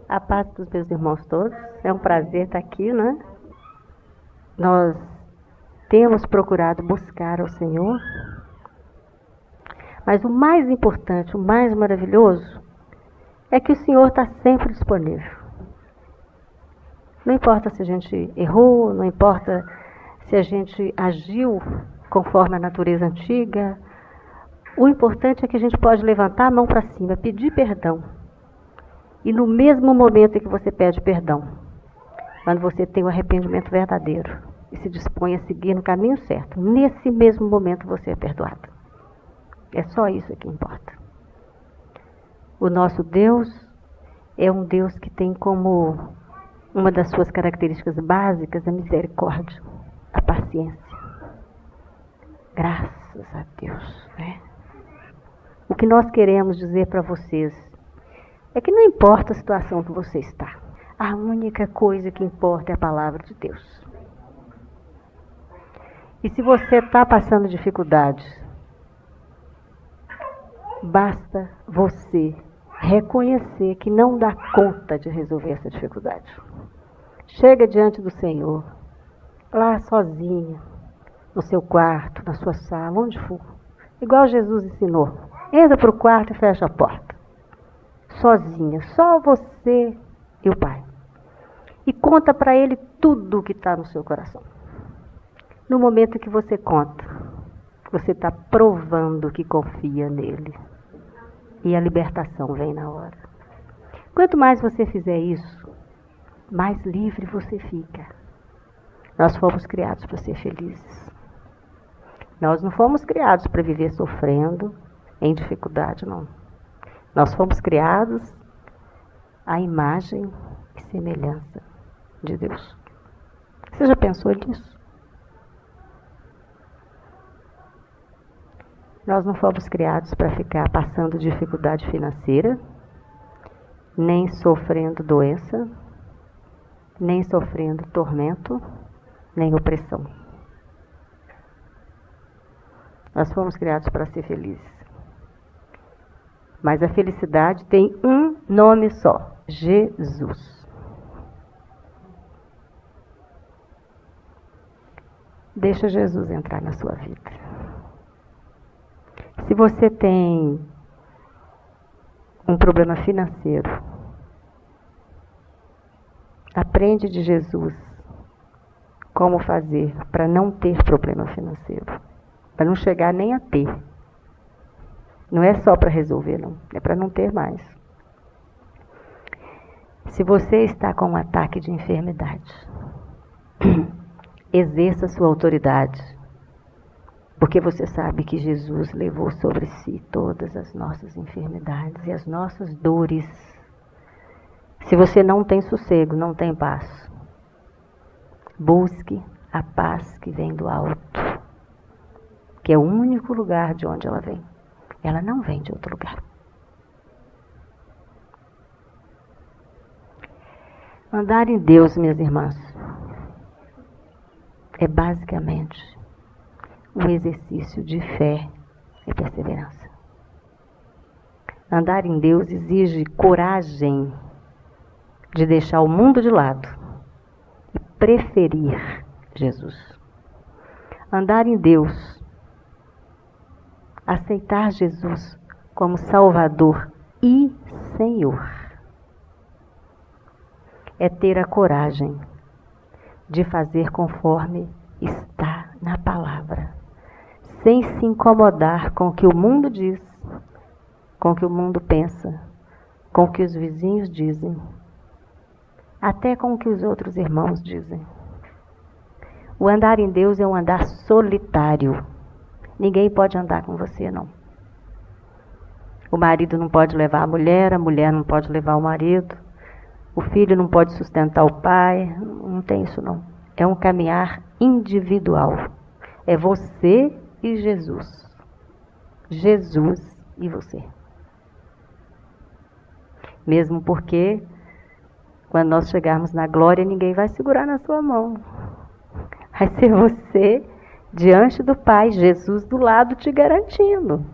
A paz dos meus irmãos todos. É um prazer estar aqui, né? Nós temos procurado buscar ao Senhor, mas o mais importante, o mais maravilhoso, é que o Senhor está sempre disponível. Não importa se a gente errou, não importa se a gente agiu conforme a natureza antiga, o importante é que a gente pode levantar a mão para cima, pedir perdão. E no mesmo momento em que você pede perdão, quando você tem o arrependimento verdadeiro e se dispõe a seguir no caminho certo, nesse mesmo momento você é perdoado. É só isso que importa. O nosso Deus é um Deus que tem como uma das suas características básicas a misericórdia, a paciência. Graças a Deus, né? O que nós queremos dizer para vocês é que não importa a situação que você está. A única coisa que importa é a palavra de Deus. E se você está passando dificuldades, basta você reconhecer que não dá conta de resolver essa dificuldade. Chega diante do Senhor, lá sozinha, no seu quarto, na sua sala, onde for. Igual Jesus ensinou. Entra para o quarto e fecha a porta. Sozinha, só você e o Pai. E conta para Ele tudo o que está no seu coração. No momento que você conta, você está provando que confia nele. E a libertação vem na hora. Quanto mais você fizer isso, mais livre você fica. Nós fomos criados para ser felizes. Nós não fomos criados para viver sofrendo, em dificuldade, não. Nós fomos criados à imagem e semelhança de Deus. Você já pensou nisso? Nós não fomos criados para ficar passando dificuldade financeira, nem sofrendo doença, nem sofrendo tormento, nem opressão. Nós fomos criados para ser felizes. Mas a felicidade tem um nome só: Jesus. Deixa Jesus entrar na sua vida. Se você tem um problema financeiro, aprende de Jesus como fazer para não ter problema financeiro, para não chegar nem a ter. Não é só para resolver, não. É para não ter mais. Se você está com um ataque de enfermidade, exerça sua autoridade, porque você sabe que Jesus levou sobre si todas as nossas enfermidades e as nossas dores. Se você não tem sossego, não tem paz, busque a paz que vem do alto, que é o único lugar de onde ela vem. Ela não vem de outro lugar. Andar em Deus, minhas irmãs, é basicamente um exercício de fé e perseverança. Andar em Deus exige coragem de deixar o mundo de lado e preferir Jesus. Andar em Deus, aceitar Jesus como Salvador e Senhor, é ter a coragem de fazer conforme está na palavra, sem se incomodar com o que o mundo diz, com o que o mundo pensa, com o que os vizinhos dizem, até com o que os outros irmãos dizem. O andar em Deus é um andar solitário. Ninguém pode andar com você, não. O marido não pode levar a mulher não pode levar o marido, o filho não pode sustentar o pai, não tem isso, não. É um caminhar individual. É você e Jesus. Jesus e você. Mesmo porque, quando nós chegarmos na glória, ninguém vai segurar na sua mão. Vai ser você diante do Pai, Jesus do lado te garantindo.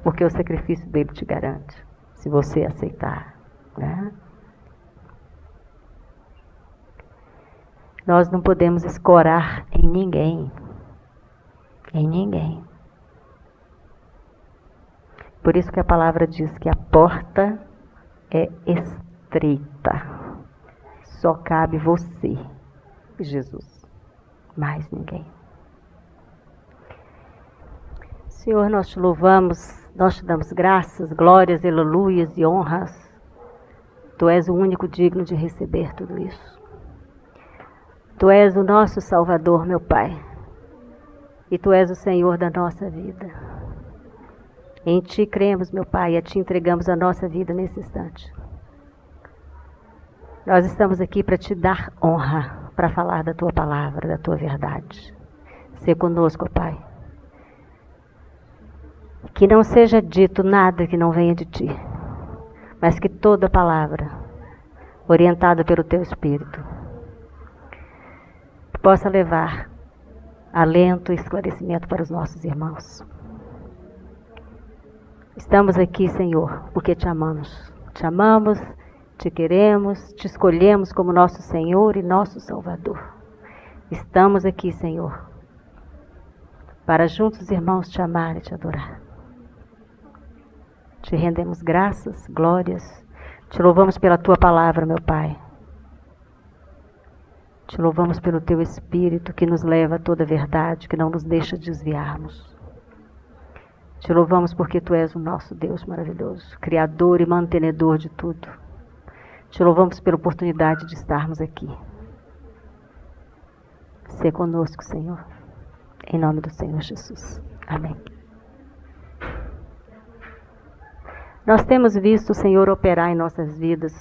Porque o sacrifício dele te garante, se você aceitar, né? Nós não podemos escorar em ninguém. Em ninguém. Por isso que a palavra diz que a porta é estreita. Só cabe você, Jesus. Mais ninguém. Senhor, nós te louvamos, nós te damos graças, glórias, aleluias e honras. Tu és o único digno de receber tudo isso. Tu és o nosso Salvador, meu Pai. E Tu és o Senhor da nossa vida. Em Ti cremos, meu Pai, e a Ti entregamos a nossa vida nesse instante. Nós estamos aqui para Te dar honra, para falar da Tua palavra, da Tua verdade. Sê conosco, Pai. Que não seja dito nada que não venha de Ti, mas que toda palavra, orientada pelo Teu Espírito, possa levar alento e esclarecimento para os nossos irmãos. Estamos aqui, Senhor, porque Te amamos. Te amamos, Te queremos, Te escolhemos como nosso Senhor e nosso Salvador. Estamos aqui, Senhor, para juntos, irmãos, Te amar e Te adorar. Te rendemos graças, glórias. Te louvamos pela Tua palavra, meu Pai. Te louvamos pelo Teu Espírito que nos leva a toda a verdade, que não nos deixa desviarmos. Te louvamos porque Tu és o nosso Deus maravilhoso, Criador e mantenedor de tudo. Te louvamos pela oportunidade de estarmos aqui. Sê conosco, Senhor, em nome do Senhor Jesus. Amém. Nós temos visto o Senhor operar em nossas vidas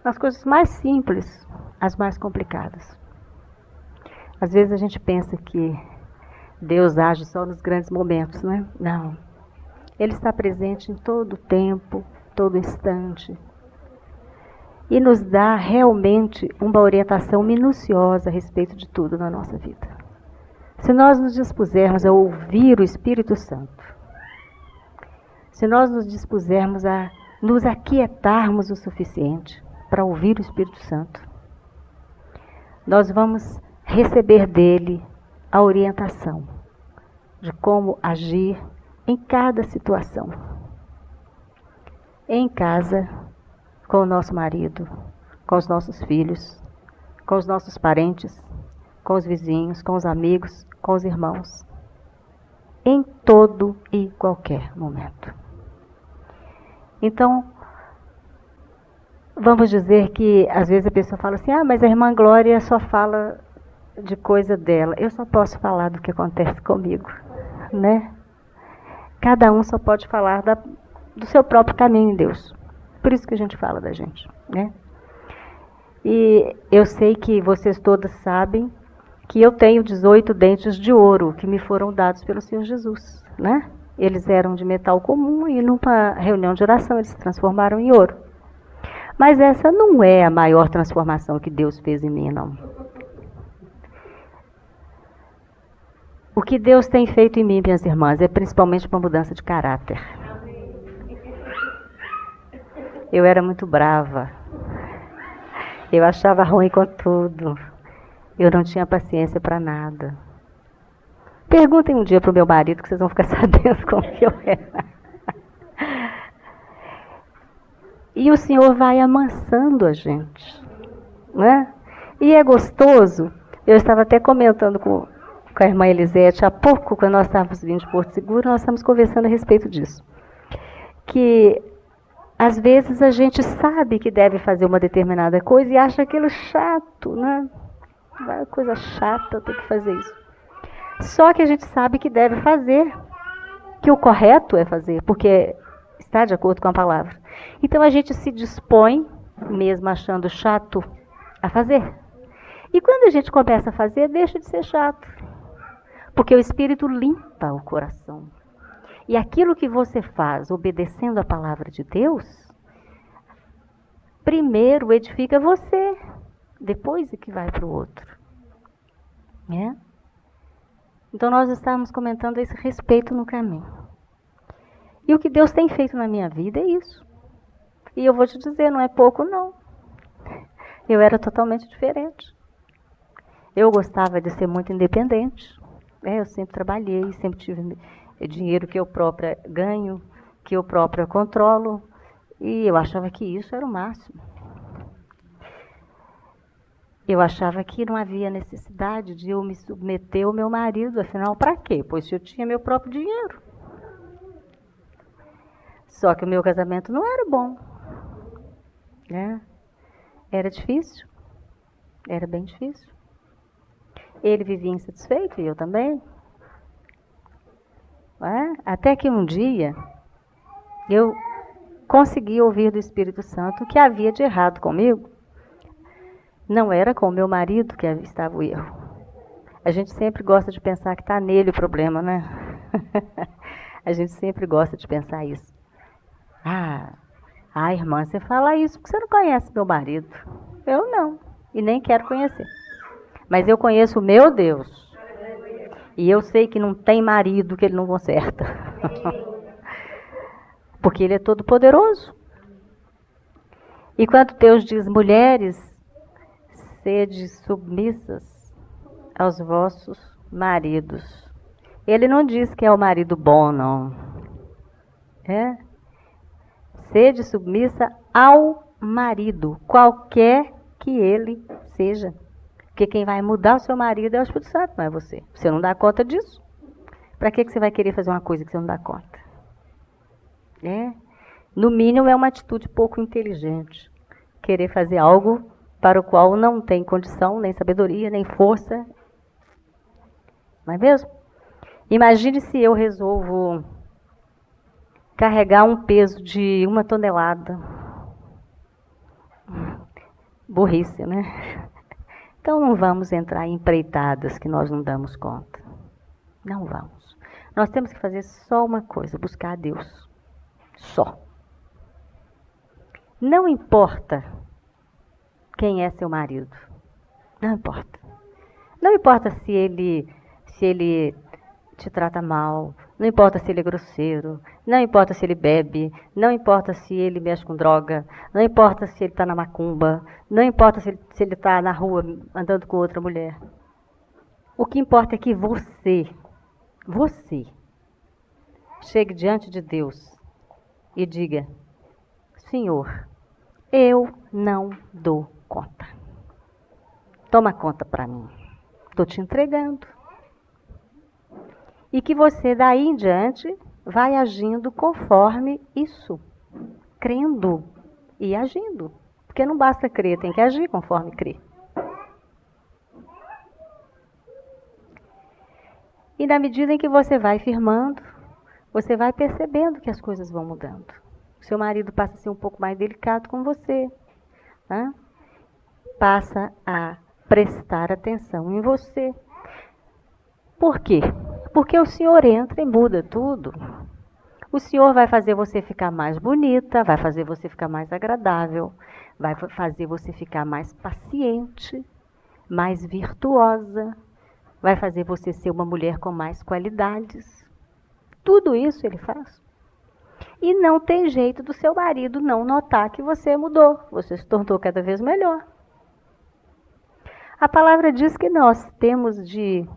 nas coisas mais simples, as mais complicadas. Às vezes a gente pensa que Deus age só nos grandes momentos, né? Não. Ele está presente em todo o tempo, todo instante. E nos dá realmente uma orientação minuciosa a respeito de tudo na nossa vida. Se nós nos dispusermos a ouvir o Espírito Santo, se nós nos dispusermos a nos aquietarmos o suficiente para ouvir o Espírito Santo, nós vamos receber dele a orientação de como agir em cada situação. Em casa, com o nosso marido, com os nossos filhos, com os nossos parentes, com os vizinhos, com os amigos, com os irmãos. Em todo e qualquer momento. Então, vamos dizer que às vezes a pessoa fala assim, mas a irmã Glória só fala de coisa dela. Eu só posso falar do que acontece comigo, né? Cada um só pode falar do seu próprio caminho em Deus. Por isso que a gente fala da gente, né? E eu sei que vocês todas sabem que eu tenho 18 dentes de ouro que me foram dados pelo Senhor Jesus, né? Eles eram de metal comum e numa reunião de oração eles se transformaram em ouro. Mas essa não é a maior transformação que Deus fez em mim, não. O que Deus tem feito em mim, minhas irmãs, é principalmente uma mudança de caráter. Eu era muito brava. Eu achava ruim com tudo. Eu não tinha paciência para nada. Perguntem um dia para o meu marido que vocês vão ficar sabendo como que eu era. E o Senhor vai amansando a gente, né? E é gostoso. Eu estava até comentando com a irmã Elisete há pouco, quando nós estávamos vindo de Porto Seguro, nós estávamos conversando a respeito disso. Que às vezes a gente sabe que deve fazer uma determinada coisa e acha aquilo chato, né? Uma coisa chata, ter que fazer isso. Só que a gente sabe que deve fazer, que o correto é fazer, porque está de acordo com a palavra. Então a gente se dispõe, mesmo achando chato, a fazer. E quando a gente começa a fazer, deixa de ser chato. Porque o Espírito limpa o coração. E aquilo que você faz, obedecendo a palavra de Deus, primeiro edifica você, depois é que vai para o outro. Né? Então nós estávamos comentando esse respeito no caminho. E o que Deus tem feito na minha vida é isso. E eu vou te dizer, não é pouco não. Eu era totalmente diferente. Eu gostava de ser muito independente. Eu sempre trabalhei, sempre tive dinheiro que eu própria ganho, que eu própria controlo. E eu achava que isso era o máximo. Eu achava que não havia necessidade de eu me submeter ao meu marido, afinal, para quê? Pois eu tinha meu próprio dinheiro. Só que o meu casamento não era bom. Né? Era difícil. Era bem difícil. Ele vivia insatisfeito e eu também. Até que um dia eu consegui ouvir do Espírito Santo o que havia de errado comigo. Não era com o meu marido que estava o erro. A gente sempre gosta de pensar que está nele o problema, né? A gente sempre gosta de pensar isso. Irmã, você fala isso porque você não conhece meu marido. Eu não, e nem quero conhecer. Mas eu conheço o meu Deus. E eu sei que não tem marido que ele não conserta. Porque ele é todo poderoso. E quando Deus diz, mulheres, sede submissas aos vossos maridos. Ele não diz que é o marido bom, não. Sede submissa ao marido, qualquer que ele seja. Porque quem vai mudar o seu marido é o Espírito Santo, não é você. Você não dá conta disso. Para que você vai querer fazer uma coisa que você não dá conta? No mínimo é uma atitude pouco inteligente. Querer fazer algo para o qual não tem condição, nem sabedoria, nem força. Não é mesmo? Imagine se eu resolvo carregar um peso de 1 tonelada. Burrice, né? Então não vamos entrar em empreitadas que nós não damos conta. Não vamos. Nós temos que fazer só uma coisa, buscar a Deus. Só. Não importa quem é seu marido. Não importa. Não importa se ele te trata mal. Não importa se ele é grosseiro. Não importa se ele bebe. Não importa se ele mexe com droga. Não importa se ele está na macumba. Não importa se ele está na rua andando com outra mulher. O que importa é que você chegue diante de Deus e diga, Senhor, eu não dou conta. Toma conta para mim. Estou te entregando. E que você, daí em diante, vai agindo conforme isso. Crendo e agindo. Porque não basta crer, tem que agir conforme crer. E na medida em que você vai firmando, você vai percebendo que as coisas vão mudando. O seu marido passa a ser um pouco mais delicado com você. Né? Passa a prestar atenção em você. Por quê? Porque o Senhor entra e muda tudo. O Senhor vai fazer você ficar mais bonita, vai fazer você ficar mais agradável, vai fazer você ficar mais paciente, mais virtuosa, vai fazer você ser uma mulher com mais qualidades. Tudo isso ele faz. E não tem jeito do seu marido não notar que você mudou, você se tornou cada vez melhor. A palavra diz que nós temos de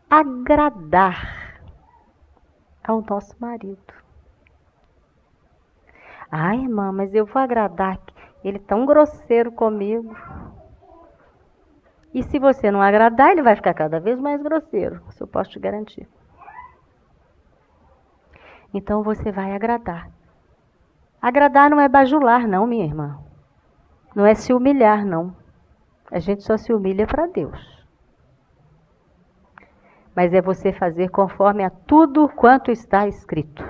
agradar ao nosso marido. Irmã, mas eu vou agradar, ele é tão grosseiro comigo. E se você não agradar, ele vai ficar cada vez mais grosseiro, isso eu posso te garantir. Então você vai agradar. Agradar não é bajular, não, minha irmã. Não é se humilhar, não. A gente só se humilha para Deus. Mas é você fazer conforme a tudo quanto está escrito.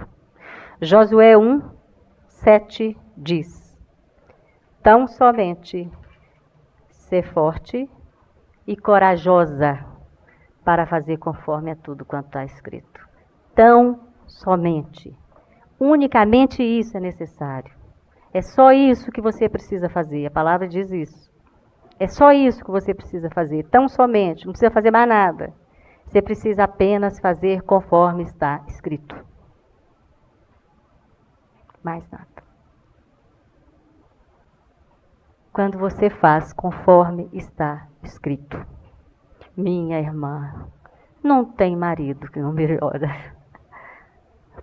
Josué 1, 7 diz: tão somente ser forte e corajosa para fazer conforme a tudo quanto está escrito. Tão somente. Unicamente isso é necessário. É só isso que você precisa fazer. A palavra diz isso. É só isso que você precisa fazer. Tão somente. Não precisa fazer mais nada. Você precisa apenas fazer conforme está escrito. Mais nada. quando você faz conforme está escrito. Minha irmã, não tem marido que não melhora.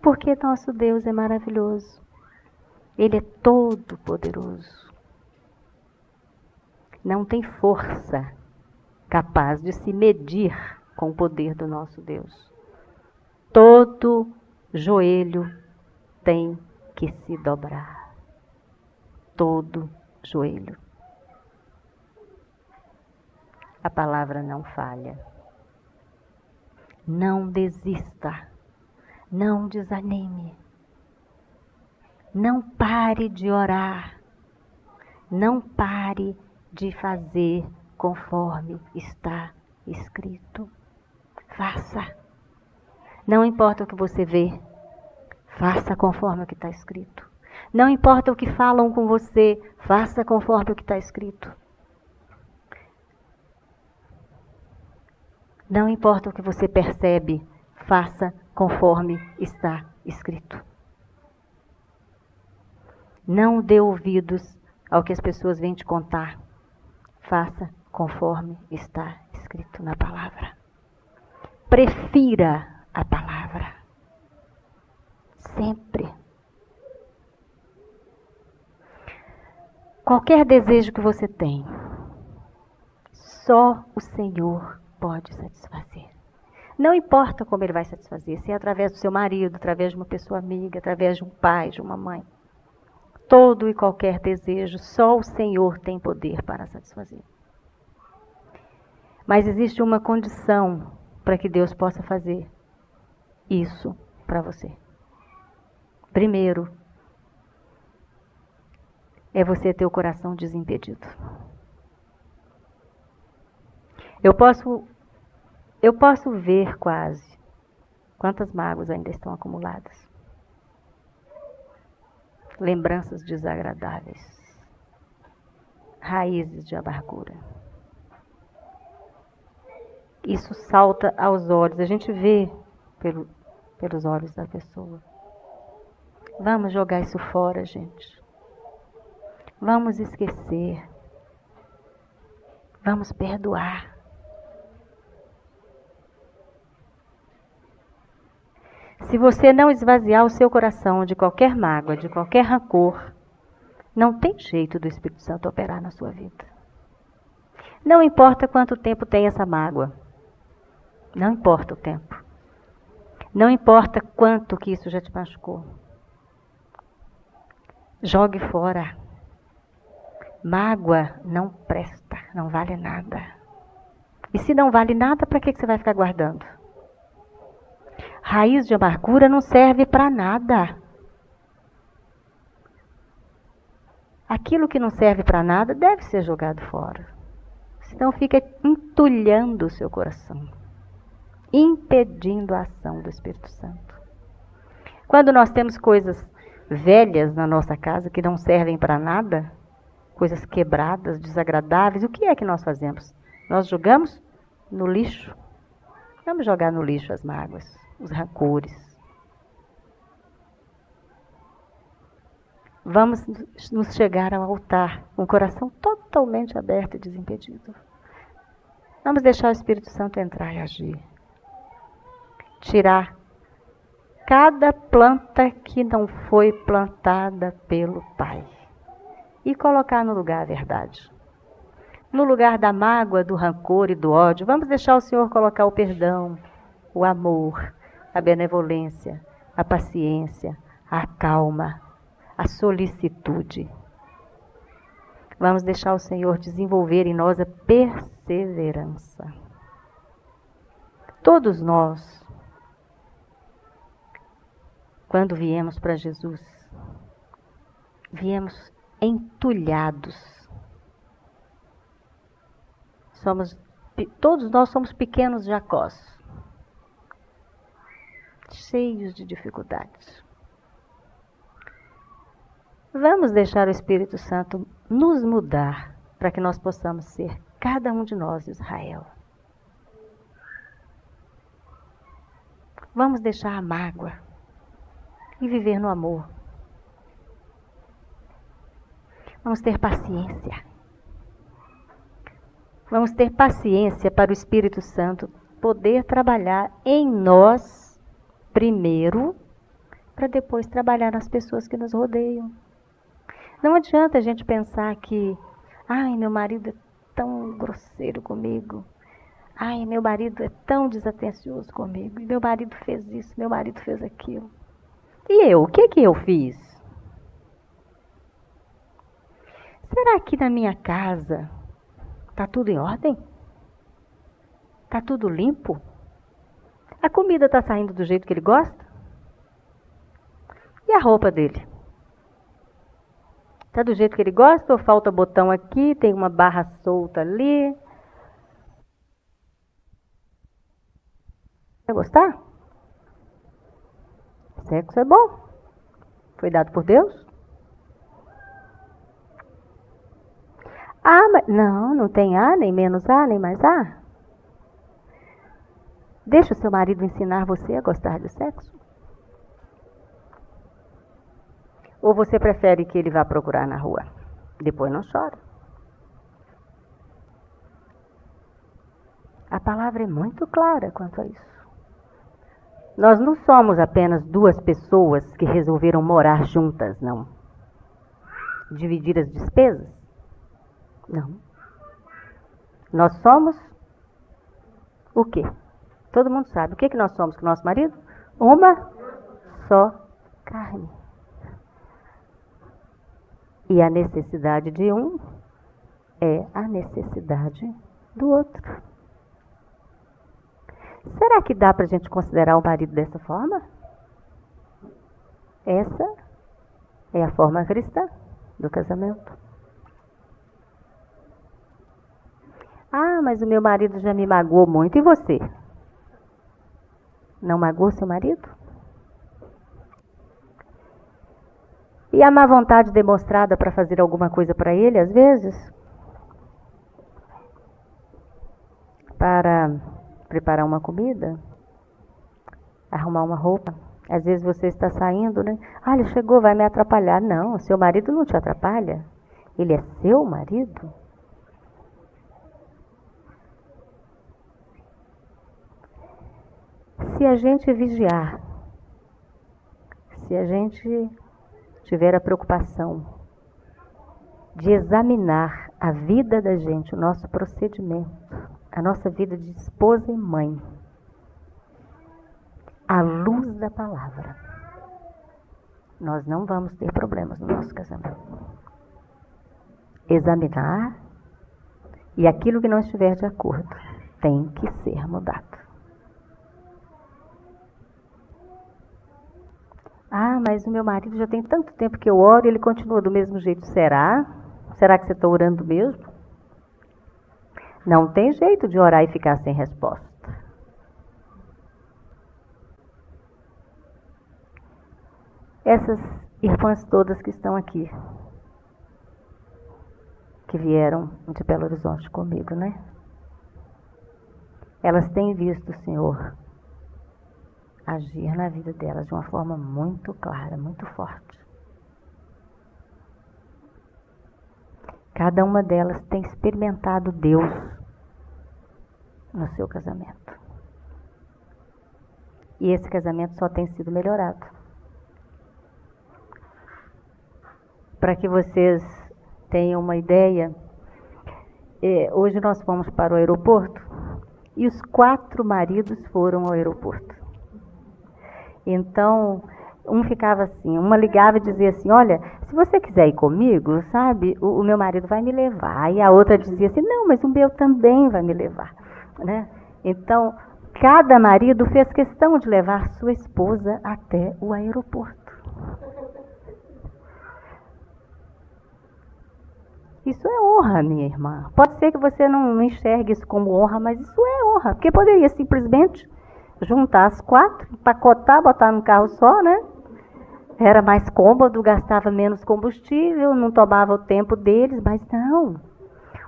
Porque nosso Deus é maravilhoso. Ele é todo poderoso. Não tem força capaz de se medir com o poder do nosso Deus. Todo joelho tem que se dobrar. Todo joelho. A palavra não falha. Não desista. Não desanime. Não pare de orar. Não pare de fazer conforme está escrito. Faça. Não importa o que você vê. Faça conforme o que está escrito. Não importa o que falam com você. Faça conforme o que está escrito. Não importa o que você percebe. Faça conforme está escrito. Não dê ouvidos ao que as pessoas vêm te contar. Faça conforme está escrito na palavra. Prefira a palavra. Sempre. Qualquer desejo que você tem, só o Senhor pode satisfazer. Não importa como Ele vai satisfazer, se é através do seu marido, através de uma pessoa amiga, através de um pai, de uma mãe. Todo e qualquer desejo, só o Senhor tem poder para satisfazer. Mas existe uma condição para que Deus possa fazer isso para você. Primeiro, é você ter o coração desimpedido. Eu posso ver quase quantas mágoas ainda estão acumuladas. Lembranças desagradáveis. Raízes de amargura. Isso salta aos olhos. A gente vê pelos olhos da pessoa. Vamos jogar isso fora, gente. Vamos esquecer. Vamos perdoar. Se você não esvaziar o seu coração de qualquer mágoa, de qualquer rancor, não tem jeito do Espírito Santo operar na sua vida. Não importa quanto tempo tem essa mágoa. Não importa o tempo. Não importa quanto que isso já te machucou. Jogue fora. Mágoa não presta, não vale nada. E se não vale nada, para que você vai ficar guardando? Raiz de amargura não serve para nada. Aquilo que não serve para nada deve ser jogado fora. Senão fica entulhando o seu coração, impedindo a ação do Espírito Santo. Quando nós temos coisas velhas na nossa casa que não servem para nada, coisas quebradas, desagradáveis, o que é que nós fazemos? Nós jogamos no lixo. Vamos jogar no lixo as mágoas, os rancores. Vamos nos chegar ao altar com o coração totalmente aberto e desimpedido. Vamos deixar o Espírito Santo entrar e agir. Tirar cada planta que não foi plantada pelo Pai. E colocar no lugar a verdade. No lugar da mágoa, do rancor e do ódio, vamos deixar o Senhor colocar o perdão, o amor, a benevolência, a paciência, a calma, a solicitude. Vamos deixar o Senhor desenvolver em nós a perseverança. Todos nós, quando viemos para Jesus, viemos entulhados. Todos nós somos pequenos Jacós, cheios de dificuldades. Vamos deixar o Espírito Santo nos mudar para que nós possamos ser, cada um de nós, Israel. Vamos deixar a mágoa e viver no amor. Vamos ter paciência. Vamos ter paciência para o Espírito Santo poder trabalhar em nós primeiro, para depois trabalhar nas pessoas que nos rodeiam. Não adianta a gente pensar que, ai, meu marido é tão grosseiro comigo, ai, meu marido é tão desatencioso comigo, e meu marido fez isso, meu marido fez aquilo. E eu, o que eu fiz? Será que na minha casa está tudo em ordem? Está tudo limpo? A comida está saindo do jeito que ele gosta? E a roupa dele? Está do jeito que ele gosta ou falta botão aqui, tem uma barra solta ali? Vai gostar? Sexo é bom. Foi dado por Deus? Ah, mas não tem A, nem menos A, nem mais A. Deixa o seu marido ensinar você a gostar de sexo? Ou você prefere que ele vá procurar na rua? Depois não chora. A palavra é muito clara quanto a isso. Nós não somos apenas duas pessoas que resolveram morar juntas, não. Dividir as despesas? Não. Nós somos o quê? Todo mundo sabe. O que nós somos com o nosso marido? Uma só carne. E a necessidade de um é a necessidade do outro. Será que dá para a gente considerar o marido dessa forma? Essa é a forma cristã do casamento. Ah, mas o meu marido já me magoou muito. E você? Não magoou seu marido? E a má vontade demonstrada para fazer alguma coisa para ele, às vezes? Para preparar uma comida? Arrumar uma roupa? Às vezes você está saindo, né? Ah, ele chegou, vai me atrapalhar. Não, seu marido não te atrapalha. Ele é seu marido. Se a gente vigiar, se a gente tiver a preocupação de examinar a vida da gente, o nosso procedimento, a nossa vida de esposa e mãe, à luz da palavra, nós não vamos ter problemas no nosso casamento. Examinar, e aquilo que não estiver de acordo tem que ser mudado. Ah, mas o meu marido já tem tanto tempo que eu oro e ele continua do mesmo jeito. Será? Será que você está orando mesmo? Não tem jeito de orar e ficar sem resposta. Essas irmãs todas que estão aqui, que vieram de Belo Horizonte comigo, né? Elas têm visto o Senhor agir na vida delas de uma forma muito clara, muito forte. Cada uma delas tem experimentado Deus no seu casamento. E esse casamento só tem sido melhorado. Para que vocês tenham uma ideia, hoje nós fomos para o aeroporto e os 4 maridos foram ao aeroporto. Então, um ficava assim, uma ligava e dizia assim, olha, se você quiser ir comigo, sabe, o meu marido vai me levar. E a outra dizia assim, não, mas o meu também vai me levar, né? Então, cada marido fez questão de levar sua esposa até o aeroporto. Isso é honra, minha irmã. Pode ser que você não enxergue isso como honra, mas isso é honra. Porque poderia simplesmente juntar as 4, empacotar, botar num carro só, né? Era mais cômodo, gastava menos combustível, não tomava o tempo deles, mas não.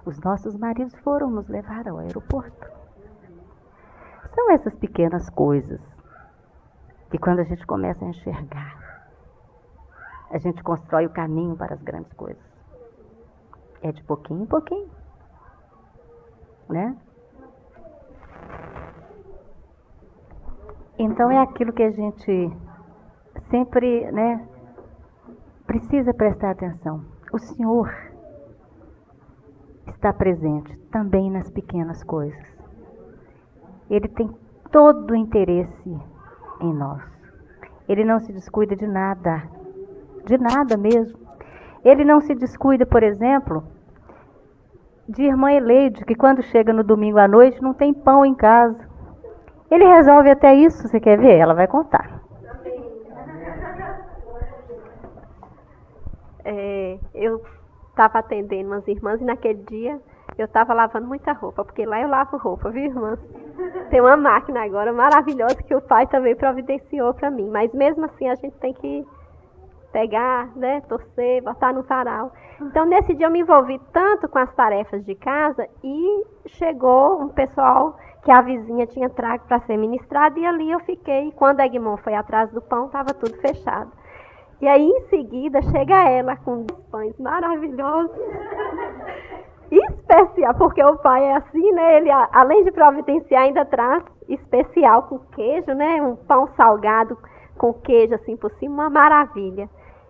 Os nossos maridos foram nos levar ao aeroporto. São essas pequenas coisas que quando a gente começa a enxergar, a gente constrói o caminho para as grandes coisas. É de pouquinho em pouquinho. né? Então é aquilo que a gente sempre, né, precisa prestar atenção. O Senhor está presente também nas pequenas coisas. Ele tem todo o interesse em nós. Ele não se descuida de nada mesmo. Ele não se descuida, por exemplo, de irmã Eleide, que quando chega no domingo à noite não tem pão em casa. Ele resolve até isso, você quer ver? Ela vai contar. Eu estava atendendo umas irmãs e naquele dia eu estava lavando muita roupa, porque lá eu lavo roupa, viu, irmãs? Tem uma máquina agora maravilhosa que o pai também providenciou para mim, mas mesmo assim a gente tem que pegar, né, torcer, botar no varal. Então nesse dia eu me envolvi tanto com as tarefas de casa e chegou um pessoal que a vizinha tinha trago para ser ministrado e ali eu fiquei. Quando a Egmont foi atrás do pão, estava tudo fechado. E aí em seguida chega ela com pães maravilhosos, especial, porque o pai é assim, né? Ele além de providenciar ainda traz especial com queijo, né? Um pão salgado com queijo assim por cima, uma maravilha.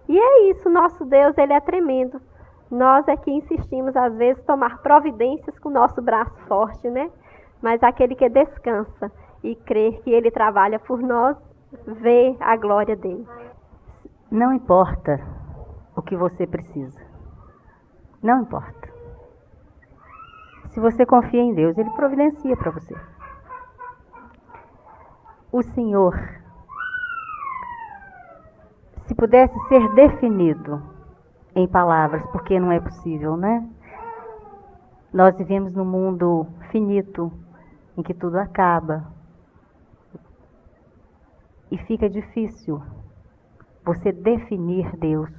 E é isso, nosso Deus, ele é tremendo. Nós é que insistimos às vezes tomar providências com o nosso braço forte, né? Mas aquele que descansa e crê que ele trabalha por nós, vê a glória dele. Não importa o que você precisa. Não importa. Se você confia em Deus, ele providencia para você. O Senhor, se pudesse ser definido em palavras, porque não é possível, né? Nós vivemos num mundo finito, em que tudo acaba. E fica difícil você definir Deus.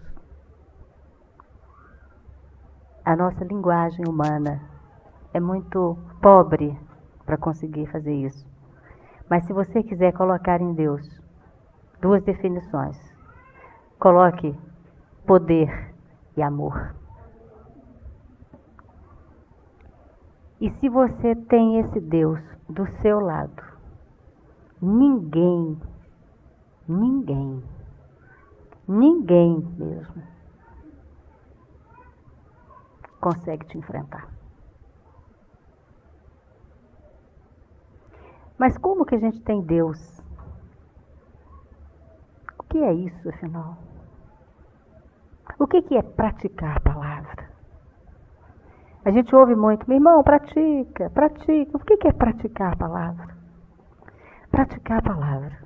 A nossa linguagem humana é muito pobre para conseguir fazer isso. Mas se você quiser colocar em Deus duas definições, coloque poder e amor. E se você tem esse Deus do seu lado, ninguém mesmo consegue te enfrentar. Mas como que a gente tem Deus? O que é isso, afinal? O que é praticar a palavra? A gente ouve muito, meu irmão, pratica. O que é praticar a palavra? Praticar a palavra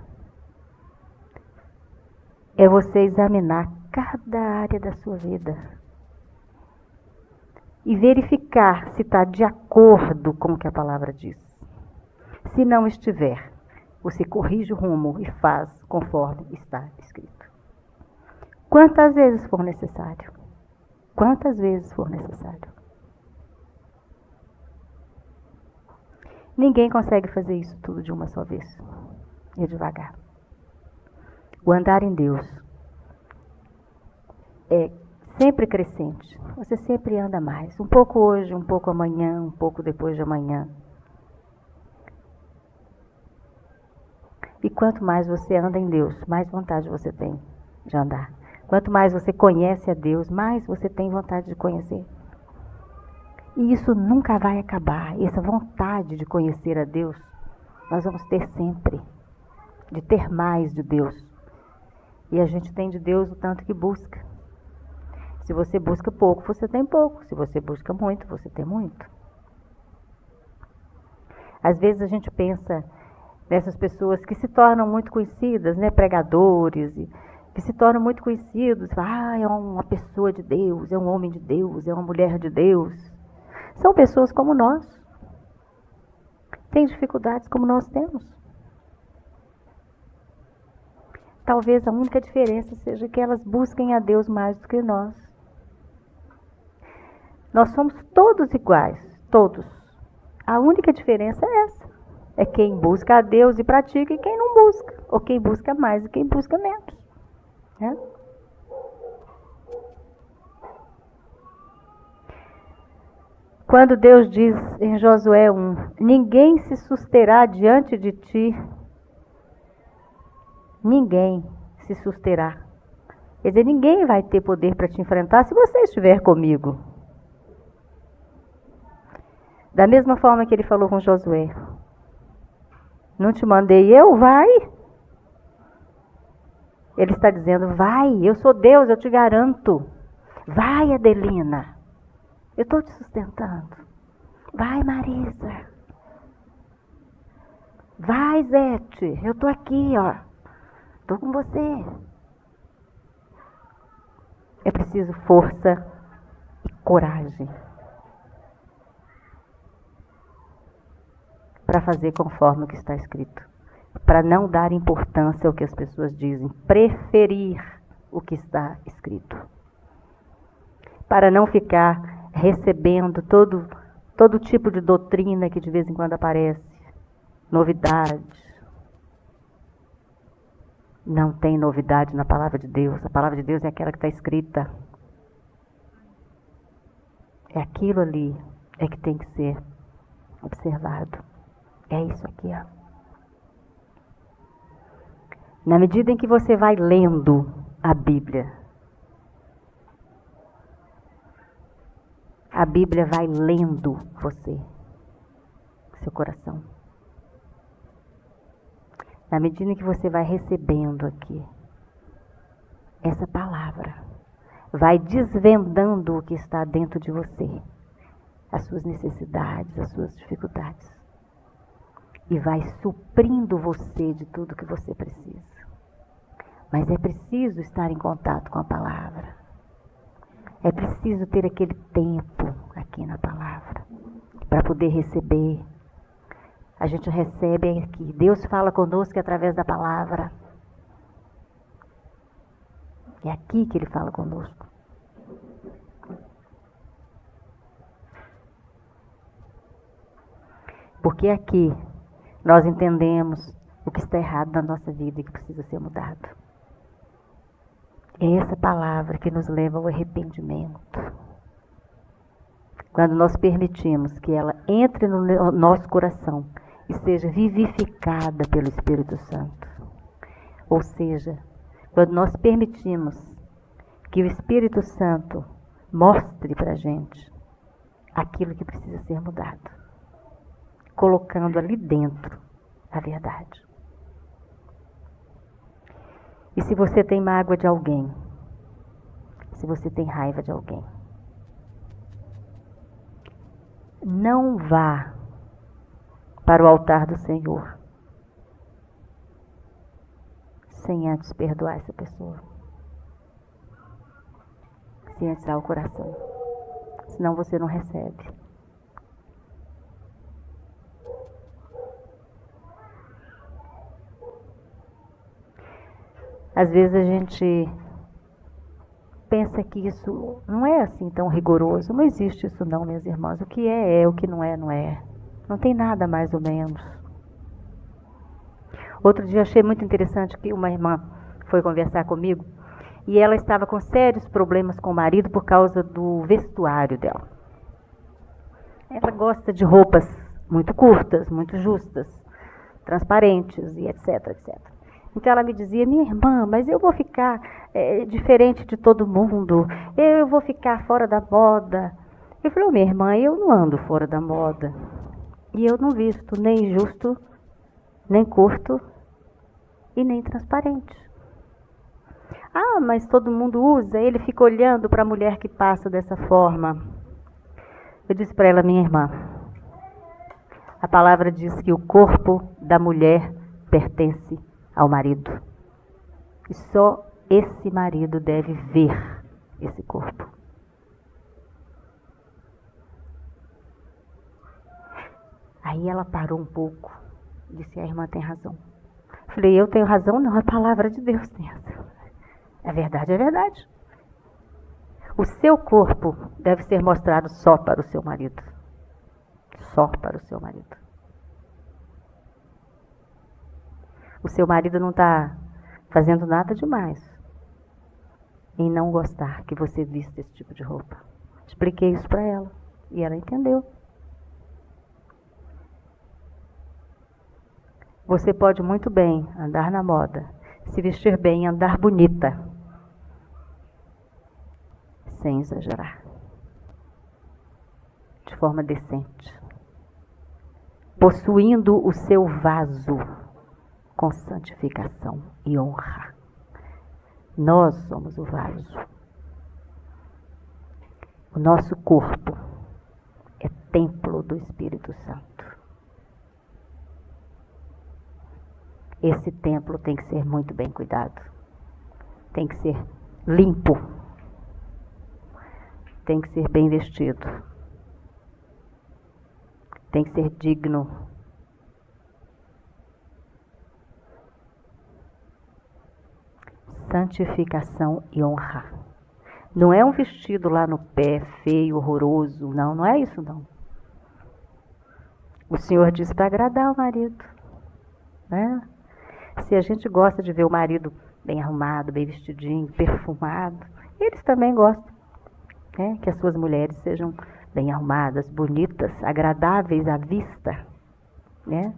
é você examinar cada área da sua vida e verificar se está de acordo com o que a palavra diz. Se não estiver, você corrige o rumo e faz conforme está escrito. Quantas vezes for necessário. Quantas vezes for necessário. Ninguém consegue fazer isso tudo de uma só vez. E devagar. O andar em Deus é sempre crescente. Você sempre anda mais. Um pouco hoje, um pouco amanhã, um pouco depois de amanhã. E quanto mais você anda em Deus, mais vontade você tem de andar. Quanto mais você conhece a Deus, mais você tem vontade de conhecer. E isso nunca vai acabar. Essa vontade de conhecer a Deus, nós vamos ter sempre. De ter mais de Deus. E a gente tem de Deus o tanto que busca. Se você busca pouco, você tem pouco. Se você busca muito, você tem muito. Às vezes a gente pensa nessas pessoas que se tornam muito conhecidas, né, pregadores, que se tornam muito conhecidos, é uma pessoa de Deus, é um homem de Deus, é uma mulher de Deus. São pessoas como nós. Têm dificuldades como nós temos. Talvez a única diferença seja que elas busquem a Deus mais do que nós. Nós somos todos iguais, todos. A única diferença é essa. É quem busca a Deus e pratica e quem não busca. Ou quem busca mais e quem busca menos. Né? Quando Deus diz em Josué 1, ninguém se susterá diante de ti, ninguém se susterá. Quer dizer, ninguém vai ter poder para te enfrentar se você estiver comigo. Da mesma forma que ele falou com Josué. Não te mandei eu? Vai. Ele está dizendo, vai, eu sou Deus, eu te garanto. Vai, Adelina. Eu estou te sustentando. Vai, Marisa. Vai, Zete. Eu estou aqui, ó. Estou com você. É preciso força e coragem para fazer conforme o que está escrito. Para não dar importância ao que as pessoas dizem. Preferir o que está escrito. Para não ficar recebendo todo tipo de doutrina que de vez em quando aparece. Novidade. Não tem novidade na palavra de Deus. A palavra de Deus é aquela que está escrita. É aquilo ali é que tem que ser observado. É isso aqui, ó. Na medida em que você vai lendo a Bíblia vai lendo você, seu coração. Na medida em que você vai recebendo aqui essa palavra, vai desvendando o que está dentro de você, as suas necessidades, as suas dificuldades, e vai suprindo você de tudo que você precisa. Mas é preciso estar em contato com a palavra. É preciso ter aquele tempo aqui na palavra para poder receber. A gente recebe aqui. Deus fala conosco através da palavra. É aqui que Ele fala conosco. Porque aqui nós entendemos o que está errado na nossa vida e que precisa ser mudado. É essa palavra que nos leva ao arrependimento. Quando nós permitimos que ela entre no nosso coração e seja vivificada pelo Espírito Santo. Ou seja, quando nós permitimos que o Espírito Santo mostre para a gente aquilo que precisa ser mudado, colocando ali dentro a verdade. E se você tem mágoa de alguém, se você tem raiva de alguém, não vá para o altar do Senhor sem antes perdoar essa pessoa. Sem antes dar o coração. Senão você não recebe. Às vezes a gente pensa que isso não é assim tão rigoroso. Não existe isso não, minhas irmãs. O que é, o que não é, não é. Não tem nada mais ou menos. Outro dia achei muito interessante que uma irmã foi conversar comigo e ela estava com sérios problemas com o marido por causa do vestuário dela. Ela gosta de roupas muito curtas, muito justas, transparentes e etc, etc. Então ela me dizia, minha irmã, mas eu vou ficar diferente de todo mundo, eu vou ficar fora da moda. Eu falei, minha irmã, eu não ando fora da moda. E eu não visto nem justo, nem curto e nem transparente. Ah, mas todo mundo usa, ele fica olhando para a mulher que passa dessa forma. Eu disse para ela, minha irmã, a palavra diz que o corpo da mulher pertence ao marido. E só esse marido deve ver esse corpo. Aí ela parou um pouco, disse, a irmã tem razão. Falei, eu tenho razão? Não, a palavra de Deus tem razão. É verdade, é verdade. O seu corpo deve ser mostrado só para o seu marido. Só para o seu marido. O seu marido não está fazendo nada demais em não gostar que você vista esse tipo de roupa. Expliquei isso para ela. E ela entendeu. Você pode muito bem andar na moda, se vestir bem, andar bonita, sem exagerar, de forma decente, possuindo o seu vaso com santificação e honra. Nós somos o vaso. O nosso corpo é templo do Espírito Santo. Esse templo tem que ser muito bem cuidado. Tem que ser limpo. Tem que ser bem vestido. Tem que ser digno. Santificação e honra. Não é um vestido lá no pé, feio, horroroso. Não, não é isso não. O Senhor diz para agradar o marido, né? Se a gente gosta de ver o marido bem arrumado, bem vestidinho, perfumado, eles também gostam, né? Que as suas mulheres sejam bem arrumadas, bonitas, agradáveis à vista, né?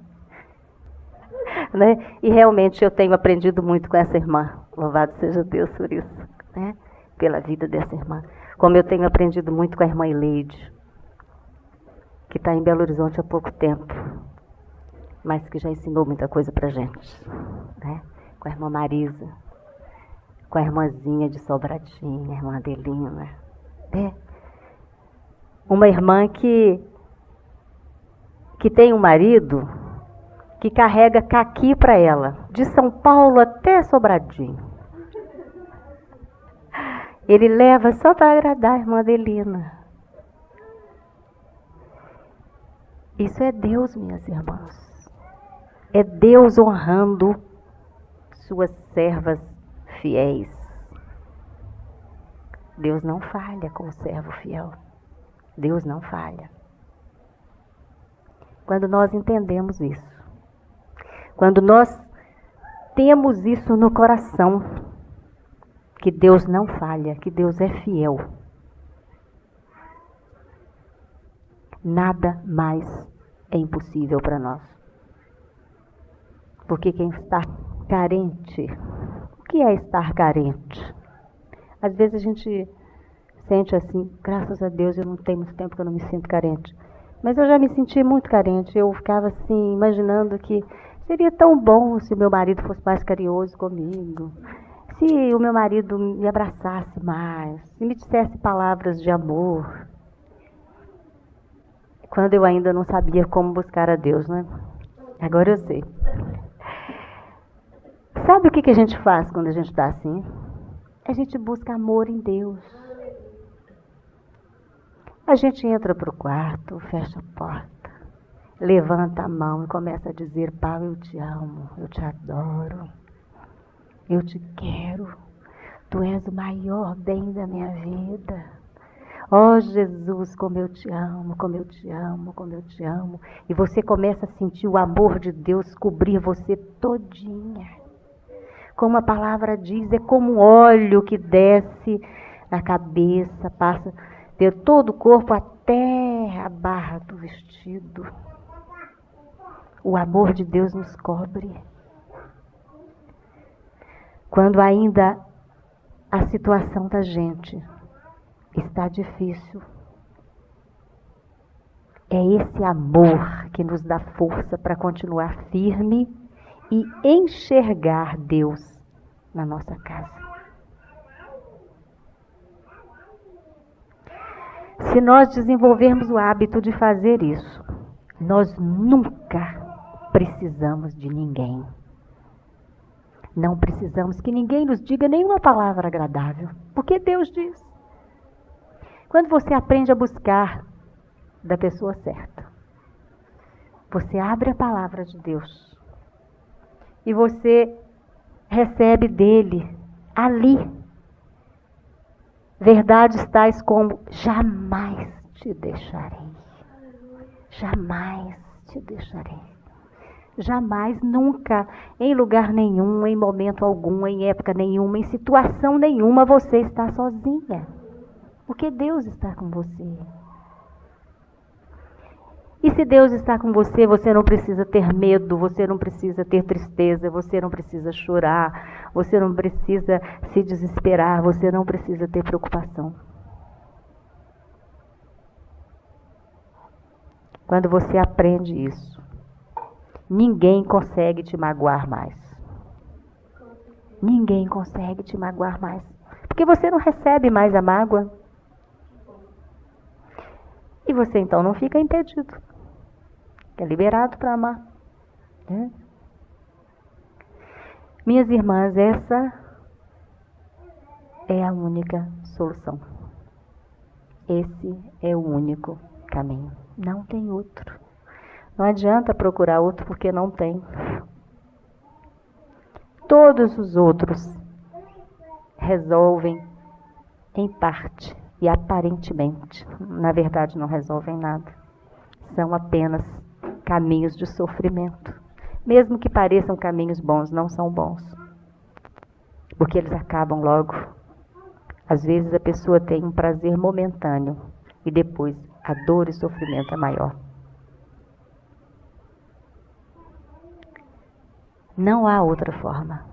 E realmente eu tenho aprendido muito com essa irmã. Louvado seja Deus por isso, né? Pela vida dessa irmã. Como eu tenho aprendido muito com a irmã Ileide, que está em Belo Horizonte há pouco tempo, mas que já ensinou muita coisa pra gente, né? Com a irmã Marisa, com a irmãzinha de Sobradinho, a irmã Adelina, né? Uma irmã que tem um marido que carrega caqui para ela, de São Paulo até Sobradinho. Ele leva só para agradar a irmã Adelina. Isso é Deus, minhas irmãs. É Deus honrando suas servas fiéis. Deus não falha com o servo fiel. Deus não falha. Quando nós entendemos isso, quando nós temos isso no coração, que Deus não falha, que Deus é fiel, nada mais é impossível para nós. Porque quem está carente, o que é estar carente? Às vezes a gente sente assim, graças a Deus eu não tenho muito tempo que eu não me sinto carente. Mas eu já me senti muito carente, eu ficava assim, imaginando que seria tão bom se o meu marido fosse mais carinhoso comigo, se o meu marido me abraçasse mais, se me dissesse palavras de amor. Quando eu ainda não sabia como buscar a Deus, né? Agora eu sei. Sabe o que a gente faz quando a gente está assim? A gente busca amor em Deus. A gente entra para o quarto, fecha a porta, levanta a mão e começa a dizer: Pai, eu te amo, eu te adoro, eu te quero, tu és o maior bem da minha vida. Ó Jesus, como eu te amo, como eu te amo, como eu te amo. E você começa a sentir o amor de Deus cobrir você todinha. Como a palavra diz, é como um óleo que desce na cabeça, passa por todo o corpo até a barra do vestido. O amor de Deus nos cobre. Quando ainda a situação da gente está difícil, é esse amor que nos dá força para continuar firme e enxergar Deus na nossa casa. Se nós desenvolvermos o hábito de fazer isso, nós nunca precisamos de ninguém. Não precisamos que ninguém nos diga nenhuma palavra agradável, porque Deus diz. Quando você aprende a buscar da pessoa certa, você abre a palavra de Deus e você recebe dele ali verdades tais como: jamais te deixarei, jamais te deixarei. Jamais, nunca, em lugar nenhum, em momento algum, em época nenhuma, em situação nenhuma, você está sozinha. Porque Deus está com você. E se Deus está com você, você não precisa ter medo, você não precisa ter tristeza, você não precisa chorar, você não precisa se desesperar, você não precisa ter preocupação. Quando você aprende isso, ninguém consegue te magoar mais. Ninguém consegue te magoar mais. Porque você não recebe mais a mágoa. E você então não fica impedido. É liberado para amar. Né? Minhas irmãs, essa é a única solução. Esse é o único caminho. Não tem outro. Não adianta procurar outro porque não tem. Todos os outros resolvem em parte e aparentemente. Na verdade, não resolvem nada. São apenas caminhos de sofrimento. Mesmo que pareçam caminhos bons, não são bons. Porque eles acabam logo. Às vezes a pessoa tem um prazer momentâneo e depois a dor e o sofrimento é maior. Não há outra forma.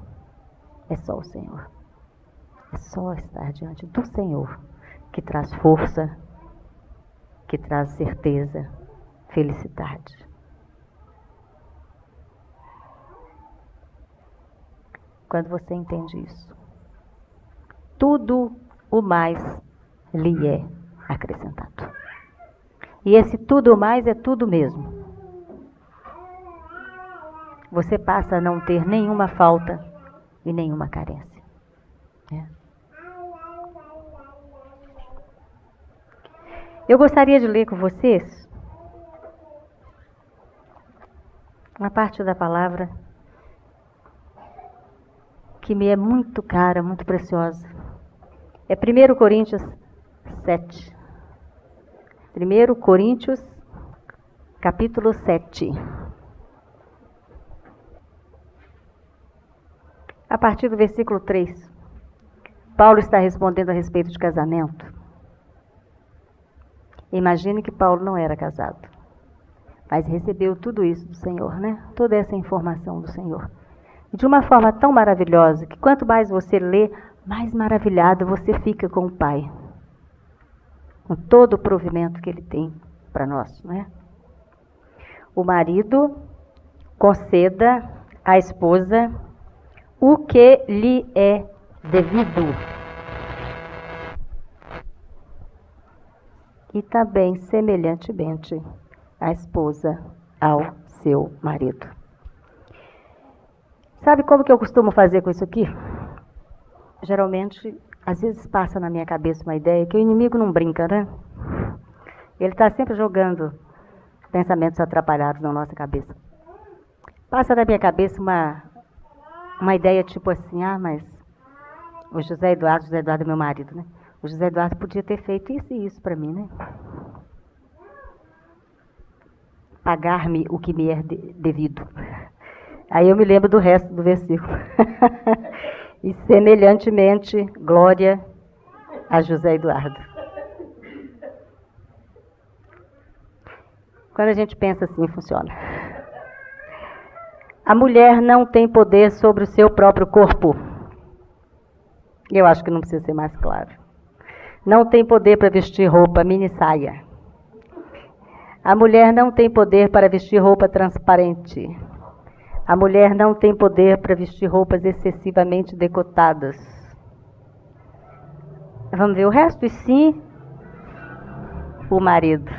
É só o Senhor. É só estar diante do Senhor que traz força, que traz certeza, felicidade. Quando você entende isso, tudo o mais lhe é acrescentado. E esse tudo o mais é tudo mesmo. Você passa a não ter nenhuma falta e nenhuma carência. Eu gostaria de ler com vocês uma parte da palavra que me é muito cara, muito preciosa. É 1 Coríntios 7. 1 Coríntios, capítulo 7. A partir do versículo 3, Paulo está respondendo a respeito de casamento. Imagine que Paulo não era casado, mas recebeu tudo isso do Senhor, né? Toda essa informação do Senhor. E de uma forma tão maravilhosa que quanto mais você lê, mais maravilhado você fica com o Pai. Com todo o provimento que Ele tem para nós, né? O marido conceda à esposa o que lhe é devido. E também, semelhantemente, a esposa ao seu marido. Sabe como que eu costumo fazer com isso aqui? Geralmente, às vezes passa na minha cabeça uma ideia que o inimigo não brinca, né? Ele está sempre jogando pensamentos atrapalhados na nossa cabeça. Passa na minha cabeça uma ideia tipo assim, mas o José Eduardo é meu marido, né? O José Eduardo podia ter feito isso e isso para mim, né? Pagar-me o que me é devido. Aí eu me lembro do resto do versículo. E semelhantemente, glória a José Eduardo. Quando a gente pensa assim, funciona. A mulher não tem poder sobre o seu próprio corpo. Eu acho que não precisa ser mais claro. Não tem poder para vestir roupa mini saia. A mulher não tem poder para vestir roupa transparente. A mulher não tem poder para vestir roupas excessivamente decotadas. Vamos ver o resto? E sim, o marido.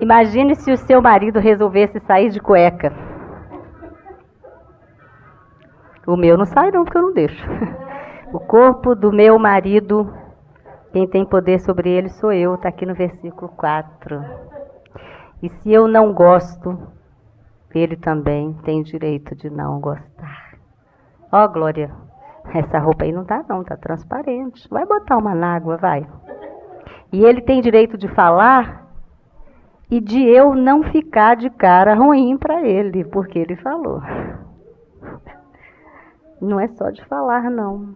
Imagine se o seu marido resolvesse sair de cueca. O meu não sai não, porque eu não deixo. O corpo do meu marido, quem tem poder sobre ele sou eu, está aqui no versículo 4. E se eu não gosto, ele também tem direito de não gostar. Ó, Glória, essa roupa aí não tá não, tá transparente. Vai botar uma na água, vai. E ele tem direito de falar e de eu não ficar de cara ruim para ele, porque ele falou. Não é só de falar, não.